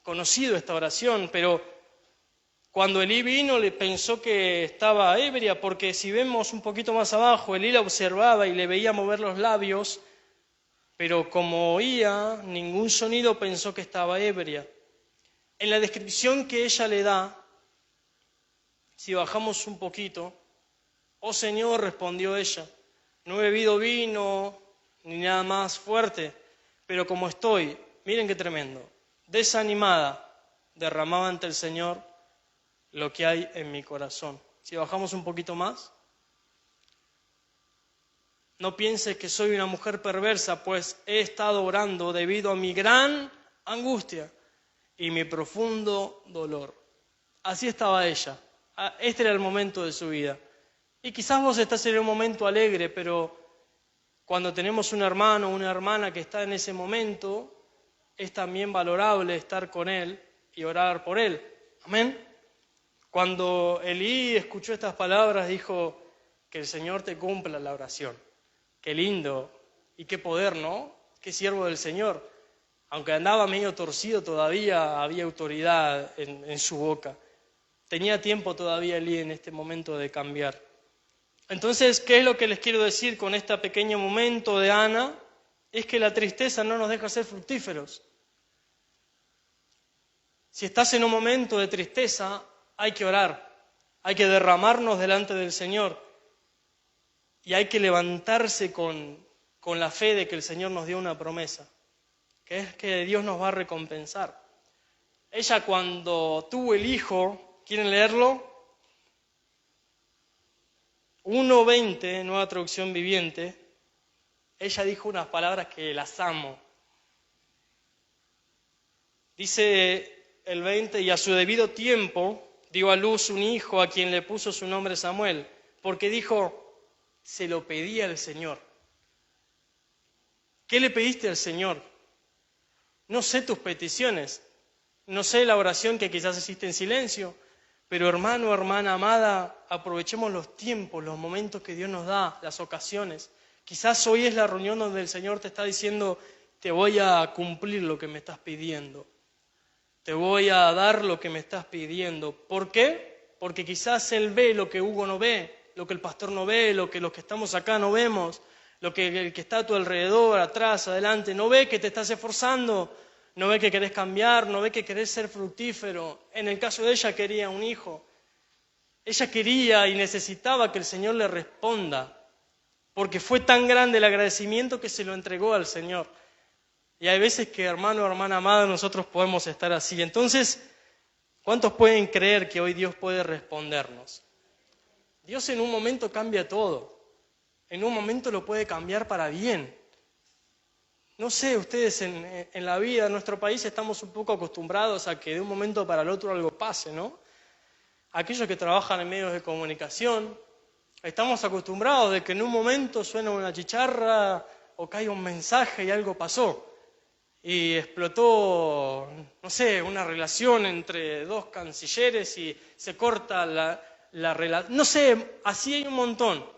conocido esta oración. Pero cuando Elí vino, le pensó que estaba ebria, porque si vemos un poquito más abajo, Elí la observaba y le veía mover los labios, pero como oía ningún sonido, pensó que estaba ebria. En la descripción que ella le da, si bajamos un poquito: oh Señor, respondió ella, no he bebido vino ni nada más fuerte, pero como estoy, miren qué tremendo, desanimada, derramaba ante el Señor lo que hay en mi corazón. Si bajamos un poquito más: no pienses que soy una mujer perversa, pues he estado orando debido a mi gran angustia y mi profundo dolor. Así estaba ella. Este era el momento de su vida. Y quizás vos estás en un momento alegre, pero cuando tenemos un hermano o una hermana que está en ese momento, es también valorable estar con él y orar por él. Amén. Cuando Elí escuchó estas palabras, dijo: que el Señor te cumpla la oración. Qué lindo y qué poder, ¿no? Qué siervo del Señor. Aunque andaba medio torcido, todavía había autoridad en su boca. Tenía tiempo todavía Elí en este momento de cambiar. Entonces, ¿qué es lo que les quiero decir con este pequeño momento de Ana? Es que la tristeza no nos deja ser fructíferos. Si estás en un momento de tristeza, hay que orar, hay que derramarnos delante del Señor y hay que levantarse con la fe de que el Señor nos dio una promesa, que es que Dios nos va a recompensar. Ella, cuando tuvo el hijo, ¿quieren leerlo? 1:20, Nueva Traducción Viviente, ella dijo unas palabras que las amo. Dice el 20: y a su debido tiempo dio a luz un hijo a quien le puso su nombre Samuel, porque dijo: se lo pedí al Señor. ¿Qué le pediste al Señor? No sé tus peticiones, no sé la oración que quizás hiciste en silencio, pero hermano, hermana amada, aprovechemos los tiempos, los momentos que Dios nos da, las ocasiones. Quizás hoy es la reunión donde el Señor te está diciendo: te voy a cumplir lo que me estás pidiendo. Te voy a dar lo que me estás pidiendo. ¿Por qué? Porque quizás Él ve lo que Hugo no ve, lo que el pastor no ve, lo que los que estamos acá no vemos, lo que el que está a tu alrededor, atrás, adelante, no ve que te estás esforzando, no ve que querés cambiar, no ve que querés ser fructífero. En el caso de ella quería un hijo. Ella quería y necesitaba que el Señor le responda, porque fue tan grande el agradecimiento que se lo entregó al Señor. Y hay veces que, hermano o hermana amada, nosotros podemos estar así. Entonces, ¿cuántos pueden creer que hoy Dios puede respondernos? Dios en un momento cambia todo. En un momento lo puede cambiar para bien. No sé, ustedes en la vida, en nuestro país estamos un poco acostumbrados a que de un momento para el otro algo pase, ¿no? Aquellos que trabajan en medios de comunicación, estamos acostumbrados de que en un momento suena una chicharra o cae un mensaje y algo pasó. Y explotó, no sé, una relación entre dos cancilleres y se corta la relación. No sé, así hay un montón.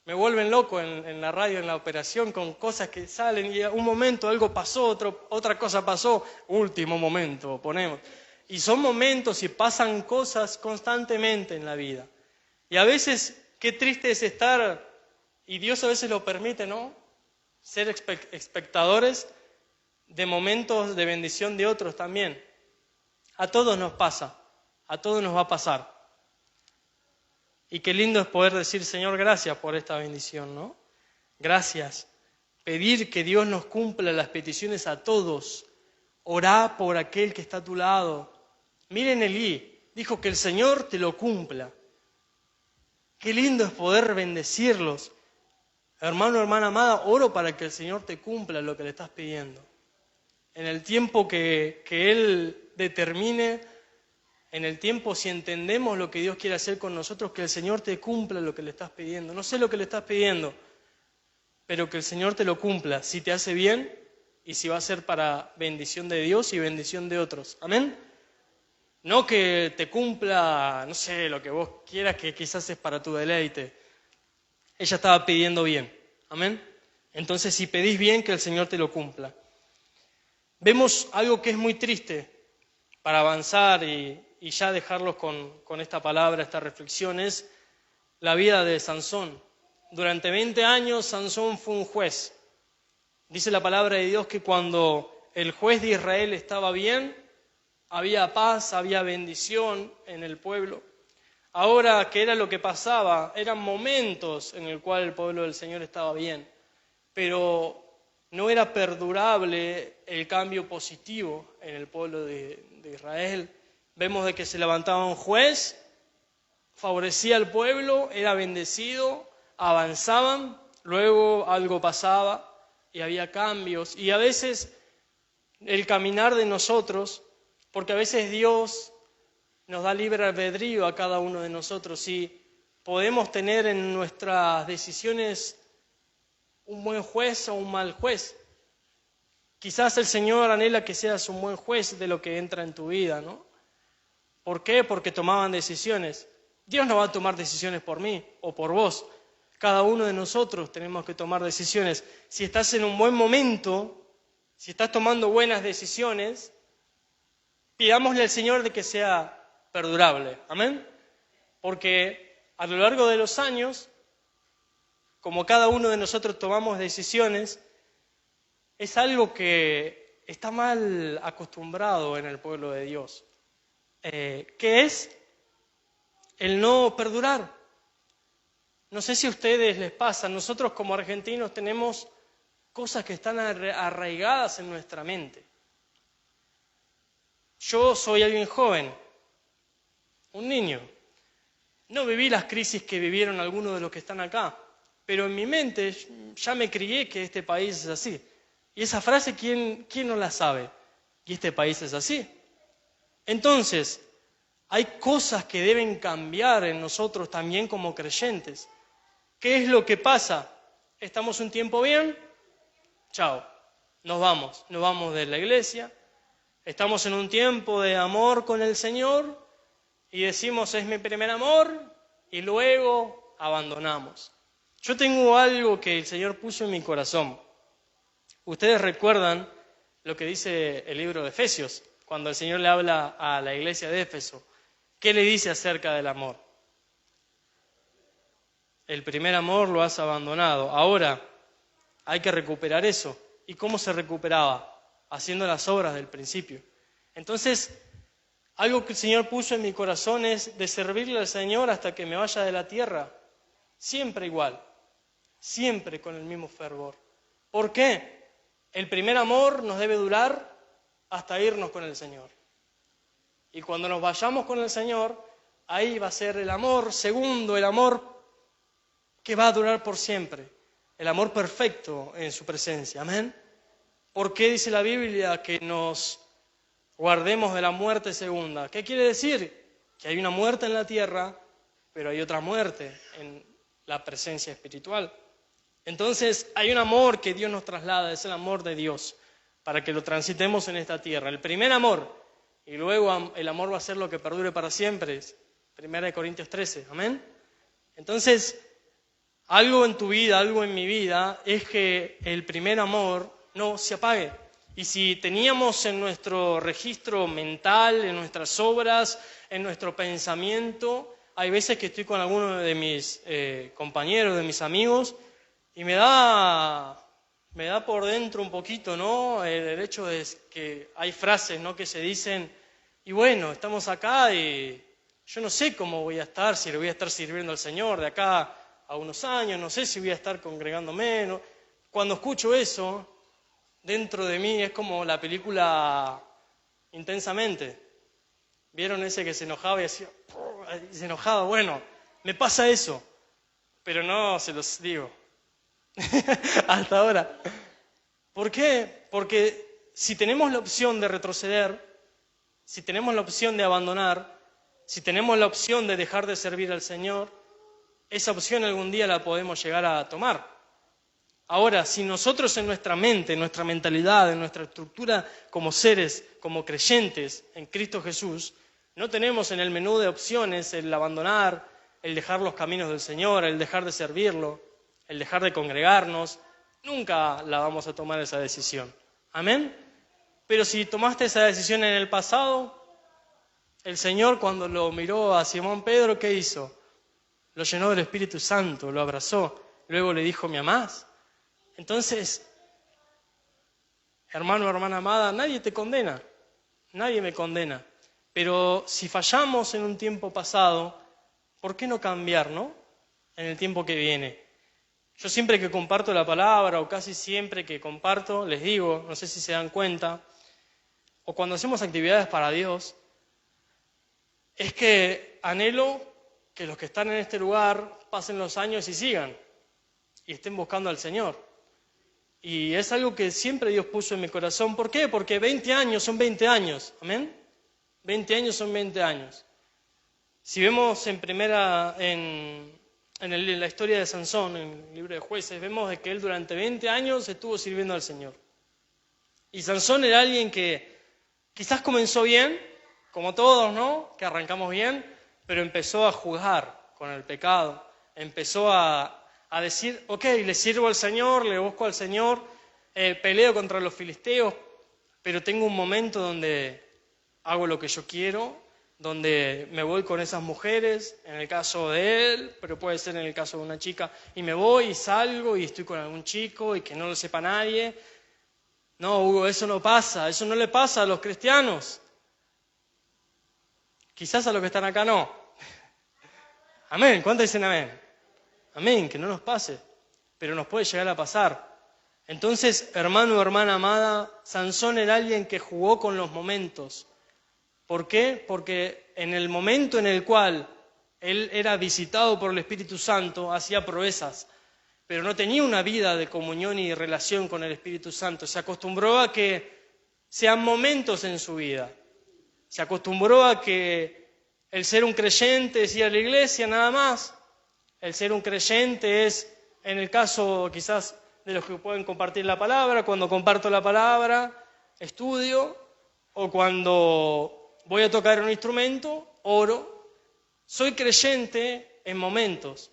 Me vuelven loco en la radio, en la operación, con cosas que salen y un momento algo pasó, otra cosa pasó, último momento, ponemos. Y son momentos y pasan cosas constantemente en la vida. Y a veces, qué triste es estar, y Dios a veces lo permite, ¿no? Ser espectadores de momentos de bendición de otros también. A todos nos pasa, a todos nos va a pasar. Y qué lindo es poder decir, Señor, gracias por esta bendición, ¿no? Gracias. Pedir que Dios nos cumpla las peticiones a todos. Orá por aquel que está a tu lado. Miren Elí, dijo que el Señor te lo cumpla. Qué lindo es poder bendecirlos. Hermano, hermana amada, oro para que el Señor te cumpla lo que le estás pidiendo. En el tiempo que Él determine, en el tiempo si entendemos lo que Dios quiere hacer con nosotros, que el Señor te cumpla lo que le estás pidiendo. No sé lo que le estás pidiendo, pero que el Señor te lo cumpla, si te hace bien y si va a ser para bendición de Dios y bendición de otros. ¿Amén? No que te cumpla, no sé, lo que vos quieras, que quizás es para tu deleite. Ella estaba pidiendo bien. ¿Amén? Entonces, si pedís bien, que el Señor te lo cumpla. Vemos algo que es muy triste para avanzar y ya dejarlos con esta palabra, esta reflexión, es la vida de Sansón. Durante 20 años Sansón fue un juez. Dice la palabra de Dios que cuando el juez de Israel estaba bien, había paz, había bendición en el pueblo. Ahora, ¿qué era lo que pasaba? Eran momentos en el cual el pueblo del Señor estaba bien, pero no era perdurable el cambio positivo en el pueblo de Israel. Vemos de que se levantaba un juez, favorecía al pueblo, era bendecido, avanzaban, luego algo pasaba y había cambios. Y a veces el caminar de nosotros, porque a veces Dios nos da libre albedrío a cada uno de nosotros y podemos tener en nuestras decisiones un buen juez o un mal juez. Quizás el Señor anhela que seas un buen juez de lo que entra en tu vida, ¿no? ¿Por qué? Porque tomaban decisiones. Dios no va a tomar decisiones por mí o por vos. Cada uno de nosotros tenemos que tomar decisiones. Si estás en un buen momento, si estás tomando buenas decisiones, pidámosle al Señor de que sea perdurable. ¿Amén? Porque a lo largo de los años, como cada uno de nosotros tomamos decisiones, es algo que está mal acostumbrado en el pueblo de Dios. ¿Qué es? El no perdurar. No sé si a ustedes les pasa, nosotros como argentinos tenemos cosas que están arraigadas en nuestra mente. Yo soy alguien joven, un niño. No viví las crisis que vivieron algunos de los que están acá, pero en mi mente ya me crié que este país es así. Y esa frase, ¿quién no la sabe? Y este país es así. Entonces, hay cosas que deben cambiar en nosotros también como creyentes. ¿Qué es lo que pasa? ¿Estamos un tiempo bien? Chao, nos vamos de la iglesia. Estamos en un tiempo de amor con el Señor y decimos es mi primer amor y luego abandonamos. Yo tengo algo que el Señor puso en mi corazón. Ustedes recuerdan lo que dice el libro de Efesios, cuando el Señor le habla a la iglesia de Éfeso. ¿Qué le dice acerca del amor? El primer amor lo has abandonado. Ahora hay que recuperar eso. ¿Y cómo se recuperaba? haciendo las obras del principio. Entonces, algo que el Señor puso en mi corazón es de servirle al Señor hasta que me vaya de la tierra. Siempre igual, siempre con el mismo fervor. ¿Por qué? El primer amor nos debe durar hasta irnos con el Señor. Y cuando nos vayamos con el Señor, ahí va a ser el amor segundo, el amor que va a durar por siempre. El amor perfecto en su presencia. Amén. ¿Por qué dice la Biblia que nos guardemos de la muerte segunda? ¿Qué quiere decir? Que hay una muerte en la tierra, pero hay otra muerte en la presencia espiritual. Entonces hay un amor que Dios nos traslada, es el amor de Dios, para que lo transitemos en esta tierra. El primer amor, y luego el amor va a ser lo que perdure para siempre. 1 Corintios 13, amén. Entonces, algo en tu vida, algo en mi vida, es que el primer amor no se apague. Y si teníamos en nuestro registro mental, en nuestras obras, en nuestro pensamiento, hay veces que estoy con alguno de mis compañeros, de mis amigos, y me da por dentro un poquito, ¿no? El hecho de que hay frases, ¿no?, que se dicen, y bueno, estamos acá y yo no sé cómo voy a estar, si le voy a estar sirviendo al Señor de acá a unos años, no sé si voy a estar congregándome, ¿no? Cuando escucho eso, dentro de mí es como la película Intensamente. ¿Vieron ese que se enojaba y hacía, se enojaba? Bueno, me pasa eso, pero no se los digo. Hasta ahora. ¿Por qué? Porque si tenemos la opción de retroceder, si tenemos la opción de abandonar, si tenemos la opción de dejar de servir al Señor, esa opción algún día la podemos llegar a tomar. Ahora, si nosotros en nuestra mente, en nuestra mentalidad, en nuestra estructura como seres, como creyentes en Cristo Jesús, no tenemos en el menú de opciones el abandonar, el dejar los caminos del Señor, el dejar de servirlo, el dejar de congregarnos, nunca la vamos a tomar esa decisión. ¿Amén? Pero si tomaste esa decisión en el pasado, el Señor cuando lo miró a Simón Pedro, ¿qué hizo? Lo llenó del Espíritu Santo, lo abrazó, luego le dijo, ¿me amás? Entonces, hermano, hermana amada, nadie te condena, nadie me condena. Pero si fallamos en un tiempo pasado, ¿por qué no cambiar, no? En el tiempo que viene. Yo siempre que comparto la palabra, o casi siempre que comparto, les digo, no sé si se dan cuenta, o cuando hacemos actividades para Dios, es que anhelo que los que están en este lugar pasen los años y sigan, y estén buscando al Señor. Y es algo que siempre Dios puso en mi corazón. ¿Por qué? Porque 20 años son 20 años, ¿amén? 20 años son 20 años. Si vemos en la historia de Sansón, en el libro de Jueces, vemos de que él durante 20 años estuvo sirviendo al Señor. Y Sansón era alguien que quizás comenzó bien, como todos, ¿no? Que arrancamos bien, pero empezó a jugar con el pecado, empezó a decir, ok, le sirvo al Señor, le busco al Señor, peleo contra los filisteos, pero tengo un momento donde hago lo que yo quiero, donde me voy con esas mujeres, en el caso de él, pero puede ser en el caso de una chica, y me voy y salgo y estoy con algún chico y que no lo sepa nadie. No, Hugo, eso no pasa, eso no le pasa a los cristianos. Quizás a los que están acá no. Amén, ¿cuántos dicen amén? Amén, que no nos pase, pero nos puede llegar a pasar. Entonces, hermano o hermana amada, Sansón era alguien que jugó con los momentos. ¿Por qué? Porque en el momento en el cual él era visitado por el Espíritu Santo, hacía proezas, pero no tenía una vida de comunión y relación con el Espíritu Santo. Se acostumbró a que sean momentos en su vida. Se acostumbró a que el ser un creyente es ir a la iglesia nada más. El ser un creyente es, en el caso quizás de los que pueden compartir la palabra, cuando comparto la palabra, estudio, o cuando voy a tocar un instrumento, oro. Soy creyente en momentos.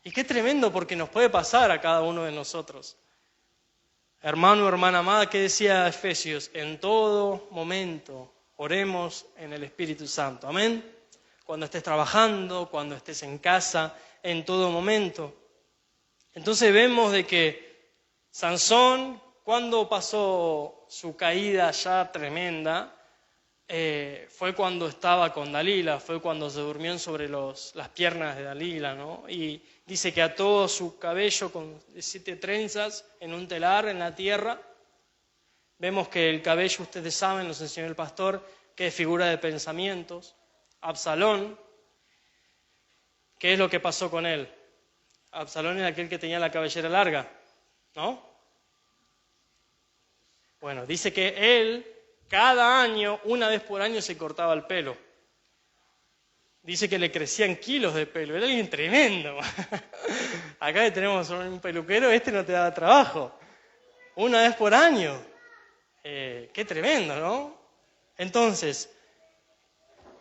Y qué tremendo porque nos puede pasar a cada uno de nosotros. Hermano, hermana amada, ¿qué decía Efesios? En todo momento oremos en el Espíritu Santo. Amén. Cuando estés trabajando, cuando estés en casa, en todo momento. Entonces vemos de que Sansón cuando pasó su caída ya tremenda, fue cuando estaba con Dalila, fue cuando se durmió sobre las piernas de Dalila, ¿no? Y dice que ató su cabello con 7 trenzas en un telar en la tierra. Vemos que el cabello, ustedes saben, nos enseñó el pastor, que es figura de pensamientos. Absalón, ¿qué es lo que pasó con él? Absalón era aquel que tenía la cabellera larga, ¿no? Bueno, dice que él cada año, una vez por año, se cortaba el pelo. Dice que le crecían kilos de pelo. Era alguien tremendo. Acá tenemos un peluquero, no te da trabajo. Una vez por año. Qué tremendo, ¿no? Entonces,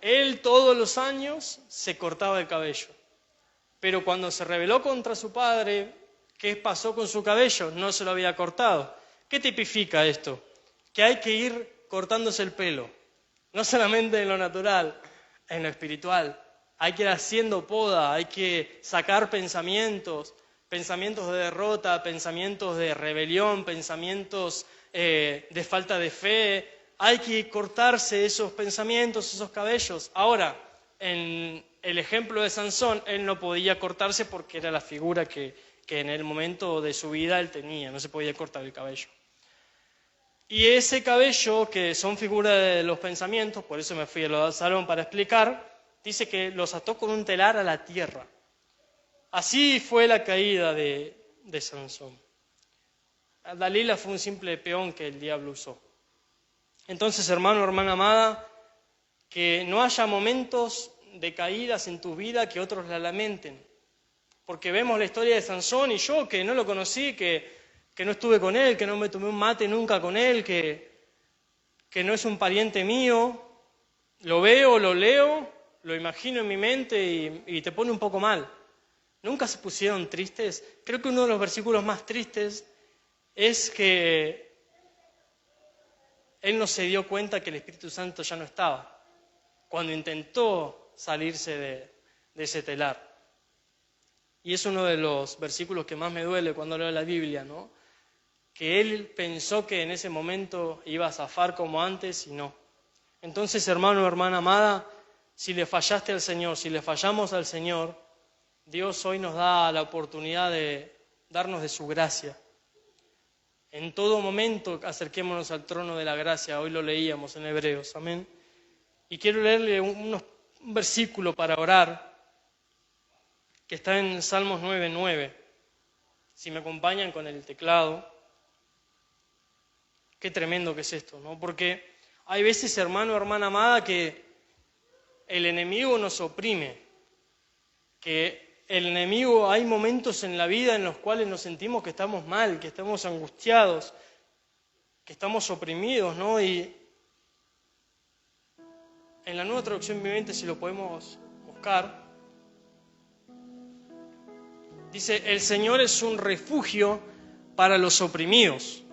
él todos los años se cortaba el cabello. Pero cuando se rebeló contra su padre, ¿qué pasó con su cabello? No se lo había cortado. ¿Qué tipifica esto? Que hay que ir cortándose el pelo, no solamente en lo natural, en lo espiritual. Hay que ir haciendo poda, hay que sacar pensamientos de derrota, pensamientos de rebelión, pensamientos de falta de fe. Hay que cortarse esos pensamientos, esos cabellos. Ahora, en el ejemplo de Sansón, él no podía cortarse porque era la figura que en el momento de su vida él tenía, no se podía cortar el cabello. Y ese cabello, que son figuras de los pensamientos, por eso me fui a lo de Absalón para explicar, dice que los ató con un telar a la tierra. Así fue la caída de Sansón. Dalila fue un simple peón que el diablo usó. Entonces, hermano, hermana amada, que no haya momentos de caídas en tu vida que otros la lamenten. Porque vemos la historia de Sansón y yo, que no lo conocí, que no estuve con él, que no me tomé un mate nunca con él, que no es un pariente mío, lo veo, lo leo, lo imagino en mi mente y te pone un poco mal. ¿Nunca se pusieron tristes? Creo que uno de los versículos más tristes es que él no se dio cuenta que el Espíritu Santo ya no estaba, cuando intentó salirse de ese telar. Y es uno de los versículos que más me duele cuando leo la Biblia, ¿no? Que él pensó que en ese momento iba a zafar como antes y no. Entonces, hermano o hermana amada, si le fallaste al Señor, si le fallamos al Señor, Dios hoy nos da la oportunidad de darnos de su gracia. En todo momento acerquémonos al trono de la gracia, hoy lo leíamos en Hebreos, amén. Y quiero leerle un versículo para orar, que está en Salmos 9:9. Si me acompañan con el teclado. Qué tremendo que es esto, ¿no? Porque hay veces, hermano, hermana amada, que el enemigo nos oprime, que el enemigo, hay momentos en la vida en los cuales nos sentimos que estamos mal, que estamos angustiados, que estamos oprimidos, ¿no? Y en la Nueva Traducción Viviente, si lo podemos buscar, dice: el Señor es un refugio para los oprimidos,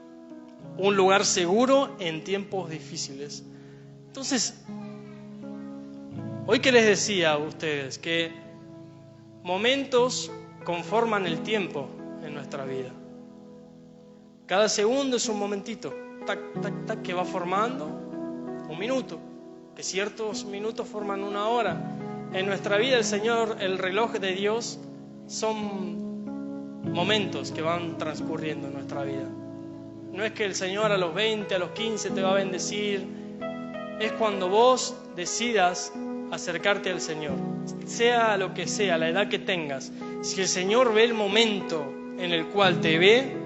un lugar seguro en tiempos difíciles. Entonces, hoy que les decía a ustedes que momentos conforman el tiempo en nuestra vida. Cada segundo es un momentito, tac, tac, tac, que va formando un minuto, que ciertos minutos forman una hora. En nuestra vida el Señor, el reloj de Dios, son momentos que van transcurriendo en nuestra vida. No es que el Señor a los 20, a los 15 te va a bendecir. Es cuando vos decidas acercarte al Señor. Sea lo que sea, la edad que tengas. Si el Señor ve el momento en el cual te ve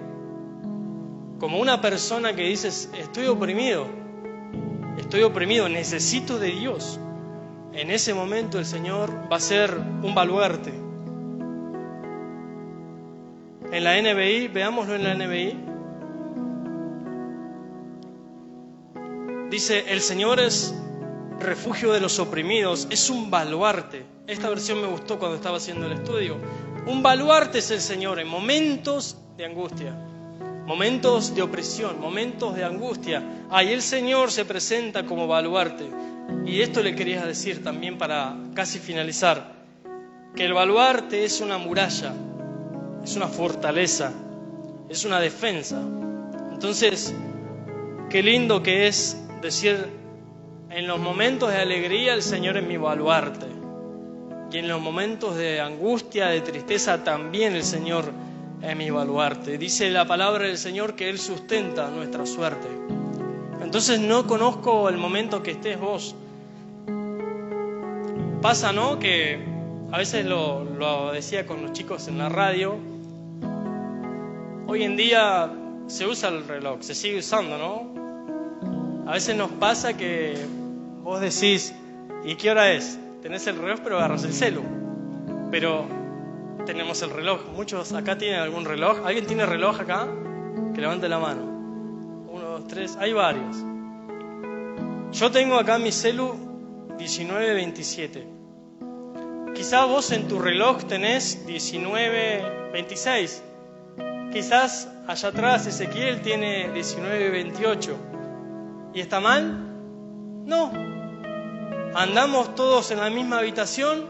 como una persona que dices: estoy oprimido, necesito de Dios. En ese momento el Señor va a ser un baluarte. En la NBI, veámoslo en la NBI. Dice: el Señor es refugio de los oprimidos, es un baluarte. Esta versión me gustó cuando estaba haciendo el estudio. Un baluarte es el Señor en momentos de angustia, momentos de opresión, momentos de angustia. Ahí el Señor se presenta como baluarte. Y esto le quería decir también para casi finalizar, que el baluarte es una muralla, es una fortaleza, es una defensa. Entonces, qué lindo que es decir, en los momentos de alegría el Señor es mi baluarte. Y en los momentos de angustia, de tristeza, también el Señor es mi baluarte. Dice la palabra del Señor que Él sustenta nuestra suerte. Entonces no conozco el momento que estés vos. Pasa, ¿no? Que a veces lo decía con los chicos en la radio. Hoy en día se usa el reloj, se sigue usando, ¿no? A veces nos pasa que vos decís, ¿y qué hora es? Tenés el reloj, pero agarras el celu. Pero tenemos el reloj. Muchos acá tienen algún reloj. ¿Alguien tiene reloj acá? Que levante la mano. 1, 2, 3. Hay varios. Yo tengo acá mi celu 1927. Quizás vos en tu reloj tenés 1926. Quizás allá atrás Ezequiel tiene 1928. ¿Y está mal? No. Andamos todos en la misma habitación,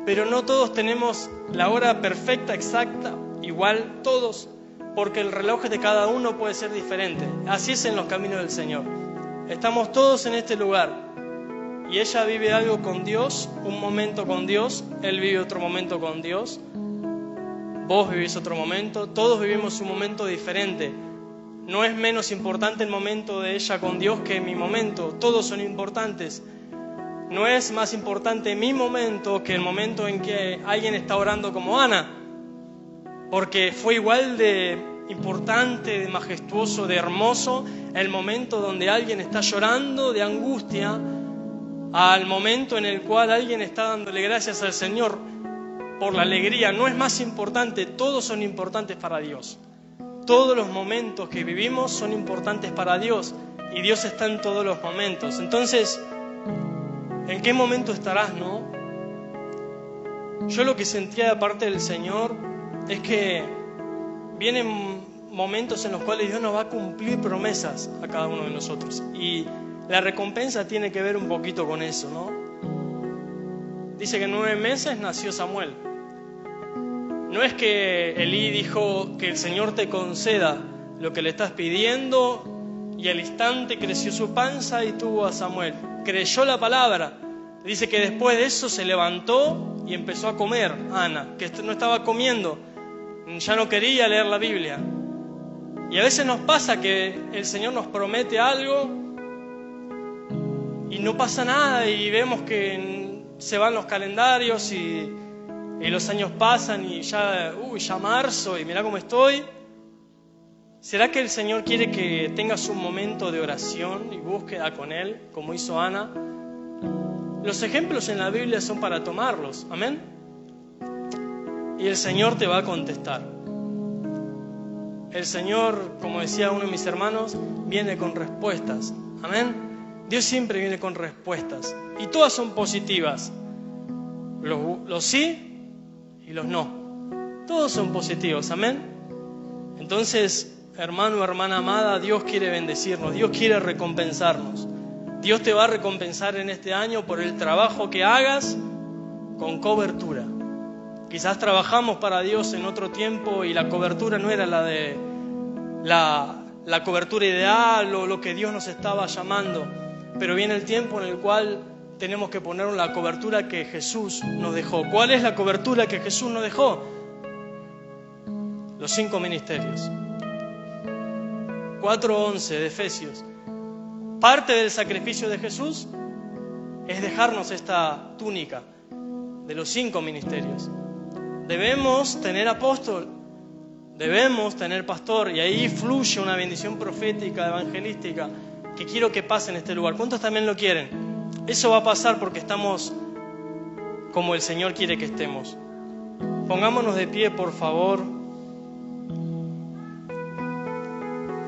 pero no todos tenemos la hora perfecta, exacta, igual todos, porque el reloj de cada uno puede ser diferente. Así es en los caminos del Señor. Estamos todos en este lugar y ella vive algo con Dios, un momento con Dios, él vive otro momento con Dios, vos vivís otro momento, todos vivimos un momento diferente. No es menos importante el momento de ella con Dios que mi momento, todos son importantes. No es más importante mi momento que el momento en que alguien está orando como Ana, porque fue igual de importante, de majestuoso, de hermoso el momento donde alguien está llorando de angustia al momento en el cual alguien está dándole gracias al Señor por la alegría. No es más importante, todos son importantes para Dios. Todos los momentos que vivimos son importantes para Dios y Dios está en todos los momentos. Entonces, ¿en qué momento estarás, no? Yo lo que sentía de parte del Señor es que vienen momentos en los cuales Dios nos va a cumplir promesas a cada uno de nosotros. Y la recompensa tiene que ver un poquito con eso, ¿no? Dice que en 9 meses nació Samuel. No es que Elí dijo que el Señor te conceda lo que le estás pidiendo y al instante creció su panza y tuvo a Samuel. Creyó la palabra. Dice que después de eso se levantó y empezó a comer Ana, que no estaba comiendo, ya no quería leer la Biblia. Y a veces nos pasa que el Señor nos promete algo y no pasa nada y vemos que se van los calendarios y los años pasan y ya marzo y mirá cómo estoy. ¿Será que el Señor quiere que tengas un momento de oración y búsqueda con Él, como hizo Ana? Los ejemplos en la Biblia son para tomarlos, amén. Y el Señor te va a contestar. El Señor, como decía uno de mis hermanos, viene con respuestas, amén. Dios siempre viene con respuestas y todas son positivas. Los sí y los no. Todos son positivos, amén. Entonces, hermano o hermana amada, Dios quiere bendecirnos, Dios quiere recompensarnos. Dios te va a recompensar en este año por el trabajo que hagas con cobertura. Quizás trabajamos para Dios en otro tiempo y la cobertura no era la cobertura ideal o lo que Dios nos estaba llamando. Pero viene el tiempo en el cual tenemos que poner la cobertura que Jesús nos dejó. ¿Cuál es la cobertura que Jesús nos dejó? Los 5 ministerios. 4:11 de Efesios. Parte del sacrificio de Jesús es dejarnos esta túnica de los 5 ministerios. Debemos tener apóstol, debemos tener pastor, y ahí fluye una bendición profética, evangelística, que quiero que pase en este lugar. ¿Cuántos también lo quieren? Eso va a pasar porque estamos como el Señor quiere que estemos. Pongámonos de pie, por favor.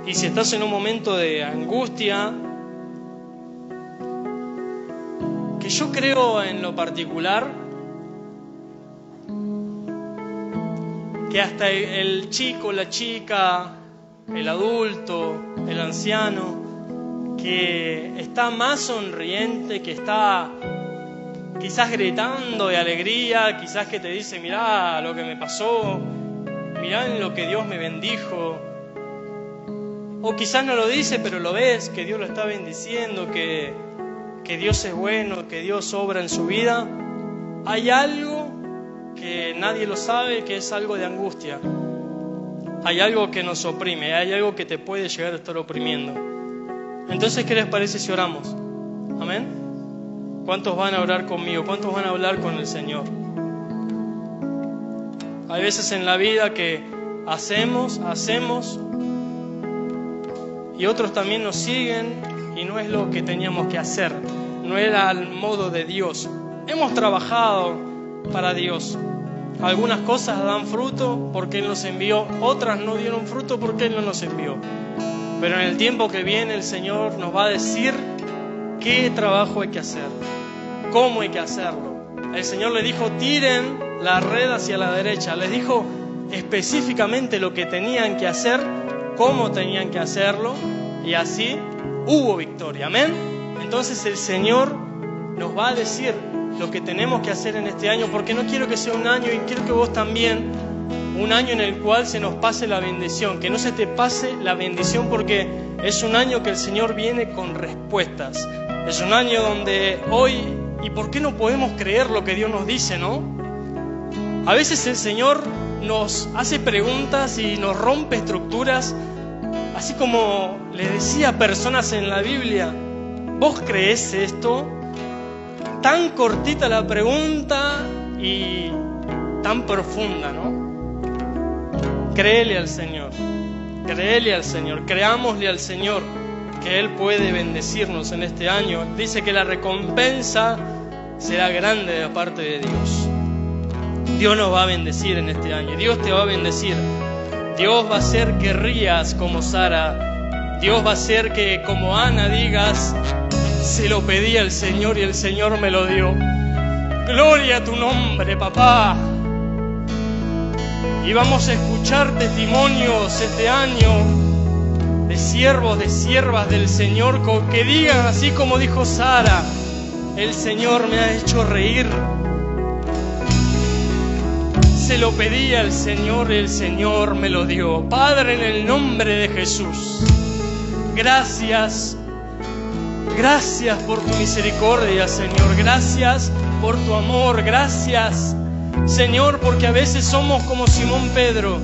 Y si estás en un momento de angustia, que yo creo en lo particular que hasta el chico, la chica, el adulto, el anciano, que está más sonriente, que está quizás gritando de alegría, quizás que te dice, mirá lo que me pasó, mirá en lo que Dios me bendijo, O quizás no lo dice, pero lo ves, que Dios lo está bendiciendo, que Dios es bueno, que Dios obra en su vida. Hay algo que nadie lo sabe, que es algo de angustia. Hay algo que nos oprime, hay algo que te puede llegar a estar oprimiendo. Entonces, ¿qué les parece si oramos? ¿Amén? ¿Cuántos van a orar conmigo? ¿Cuántos van a hablar con el Señor? Hay veces en la vida que hacemos, y otros también nos siguen y no es lo que teníamos que hacer, no era al modo de Dios. Hemos trabajado para Dios. Algunas cosas dan fruto porque Él nos envió, otras no dieron fruto porque Él no nos envió. Pero en el tiempo que viene el Señor nos va a decir qué trabajo hay que hacer, cómo hay que hacerlo. El Señor le dijo, tiren la red hacia la derecha. Les dijo específicamente lo que tenían que hacer, cómo tenían que hacerlo, y así hubo victoria. Amén. Entonces el Señor nos va a decir lo que tenemos que hacer en este año, porque no quiero que sea un año, y quiero que vos también, un año en el cual se nos pase la bendición, que no se te pase la bendición, porque es un año que el Señor viene con respuestas. Es un año donde hoy, ¿y por qué no podemos creer lo que Dios nos dice, no? A veces el Señor nos hace preguntas y nos rompe estructuras, así como le decía a personas en la Biblia, ¿vos creés esto? Tan cortita la pregunta y tan profunda, ¿no? Créele al Señor, creámosle al Señor que Él puede bendecirnos en este año. Dice que la recompensa será grande de parte de Dios. Dios nos va a bendecir en este año, Dios te va a bendecir. Dios va a hacer que rías como Sara, Dios va a hacer que como Ana digas, se lo pedí al Señor y el Señor me lo dio. Gloria a tu nombre, papá. Y vamos a escuchar testimonios este año de siervos, de siervas del Señor que digan así como dijo Sara, el Señor me ha hecho reír. Se lo pedí al Señor y el Señor me lo dio. Padre, en el nombre de Jesús, gracias. Gracias por tu misericordia, Señor. Gracias por tu amor. Gracias, Señor, porque a veces somos como Simón Pedro,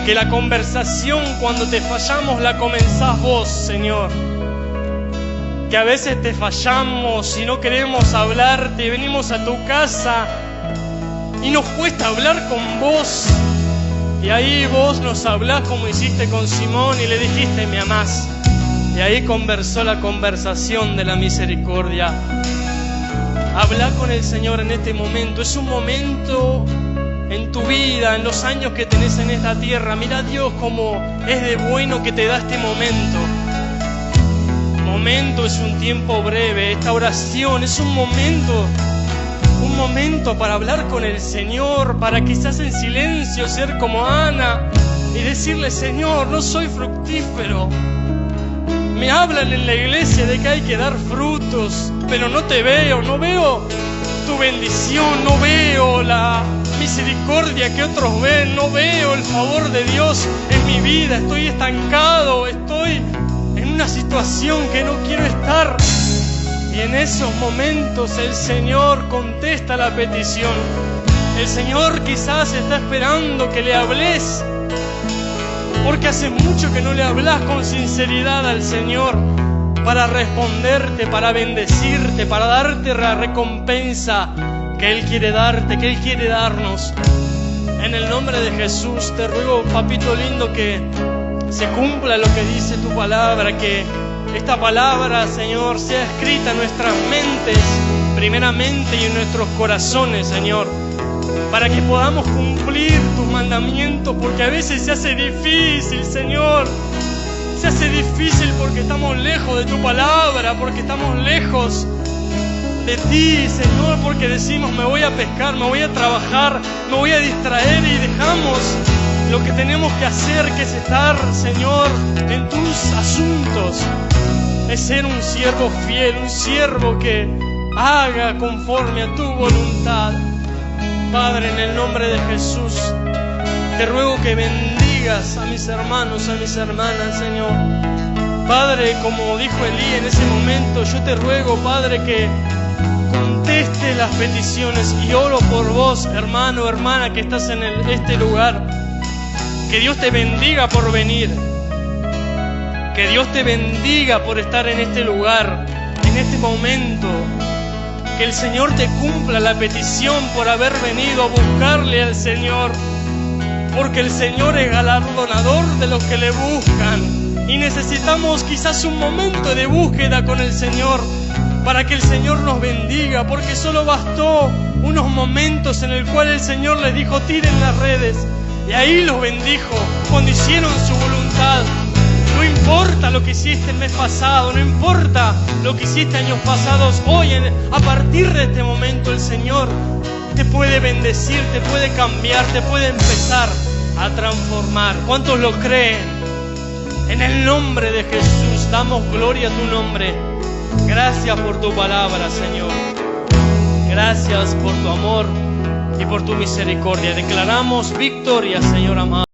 que la conversación cuando te fallamos la comenzás vos, Señor. Que a veces te fallamos y no queremos hablarte, venimos a tu casa y nos cuesta hablar con vos. Y ahí vos nos hablás como hiciste con Simón y le dijiste, me amás. Y ahí conversó la conversación de la misericordia. Habla con el Señor en este momento. Es un momento en tu vida, en los años que tenés en esta tierra. Mira Dios cómo es de bueno que te da este momento. Momento es un tiempo breve. Esta oración es un momento para hablar con el Señor, para quizás en silencio ser como Ana y decirle, Señor, no soy fructífero. Me hablan en la iglesia de que hay que dar frutos, pero no te veo, no veo tu bendición, no veo la misericordia que otros ven, no veo el favor de Dios en mi vida, estoy estancado, estoy en una situación que no quiero estar. Y en esos momentos el Señor contesta la petición. El Señor quizás está esperando que le hables, porque hace mucho que no le hablas con sinceridad al Señor para responderte, para bendecirte, para darte la recompensa que Él quiere darte, que Él quiere darnos. En el nombre de Jesús te ruego, papito lindo, que se cumpla lo que dice tu palabra, que esta palabra, Señor, sea escrita en nuestras mentes primeramente y en nuestros corazones, Señor, para que podamos cumplir tus mandamientos, porque a veces se hace difícil, Señor. Se hace difícil porque estamos lejos de tu palabra, porque estamos lejos de ti, Señor, porque decimos, me voy a pescar, me voy a trabajar, me voy a distraer y dejamos lo que tenemos que hacer, que es estar, Señor, en tus asuntos. Es ser un siervo fiel, un siervo que haga conforme a tu voluntad. Padre, en el nombre de Jesús, te ruego que bendiga bendigas a mis hermanos, a mis hermanas, Señor. Padre, como dijo Elí en ese momento, yo te ruego, Padre, que conteste las peticiones, y oro por vos, hermano, hermana, que estás en este lugar. Que Dios te bendiga por venir. Que Dios te bendiga por estar en este lugar, en este momento. Que el Señor te cumpla la petición por haber venido a buscarle al Señor. Porque el Señor es galardonador de los que le buscan. Y necesitamos quizás un momento de búsqueda con el Señor para que el Señor nos bendiga. Porque solo bastó unos momentos en el cual el Señor les dijo: tiren las redes. Y ahí los bendijo cuando hicieron su voluntad. No importa lo que hiciste el mes pasado, no importa lo que hiciste años pasados, hoy, a partir de este momento, el Señor te puede bendecir, te puede cambiar, te puede empezar a transformar. ¿Cuántos lo creen? En el nombre de Jesús, damos gloria a tu nombre. Gracias por tu palabra, Señor. Gracias por tu amor y por tu misericordia. Declaramos victoria, Señor amado.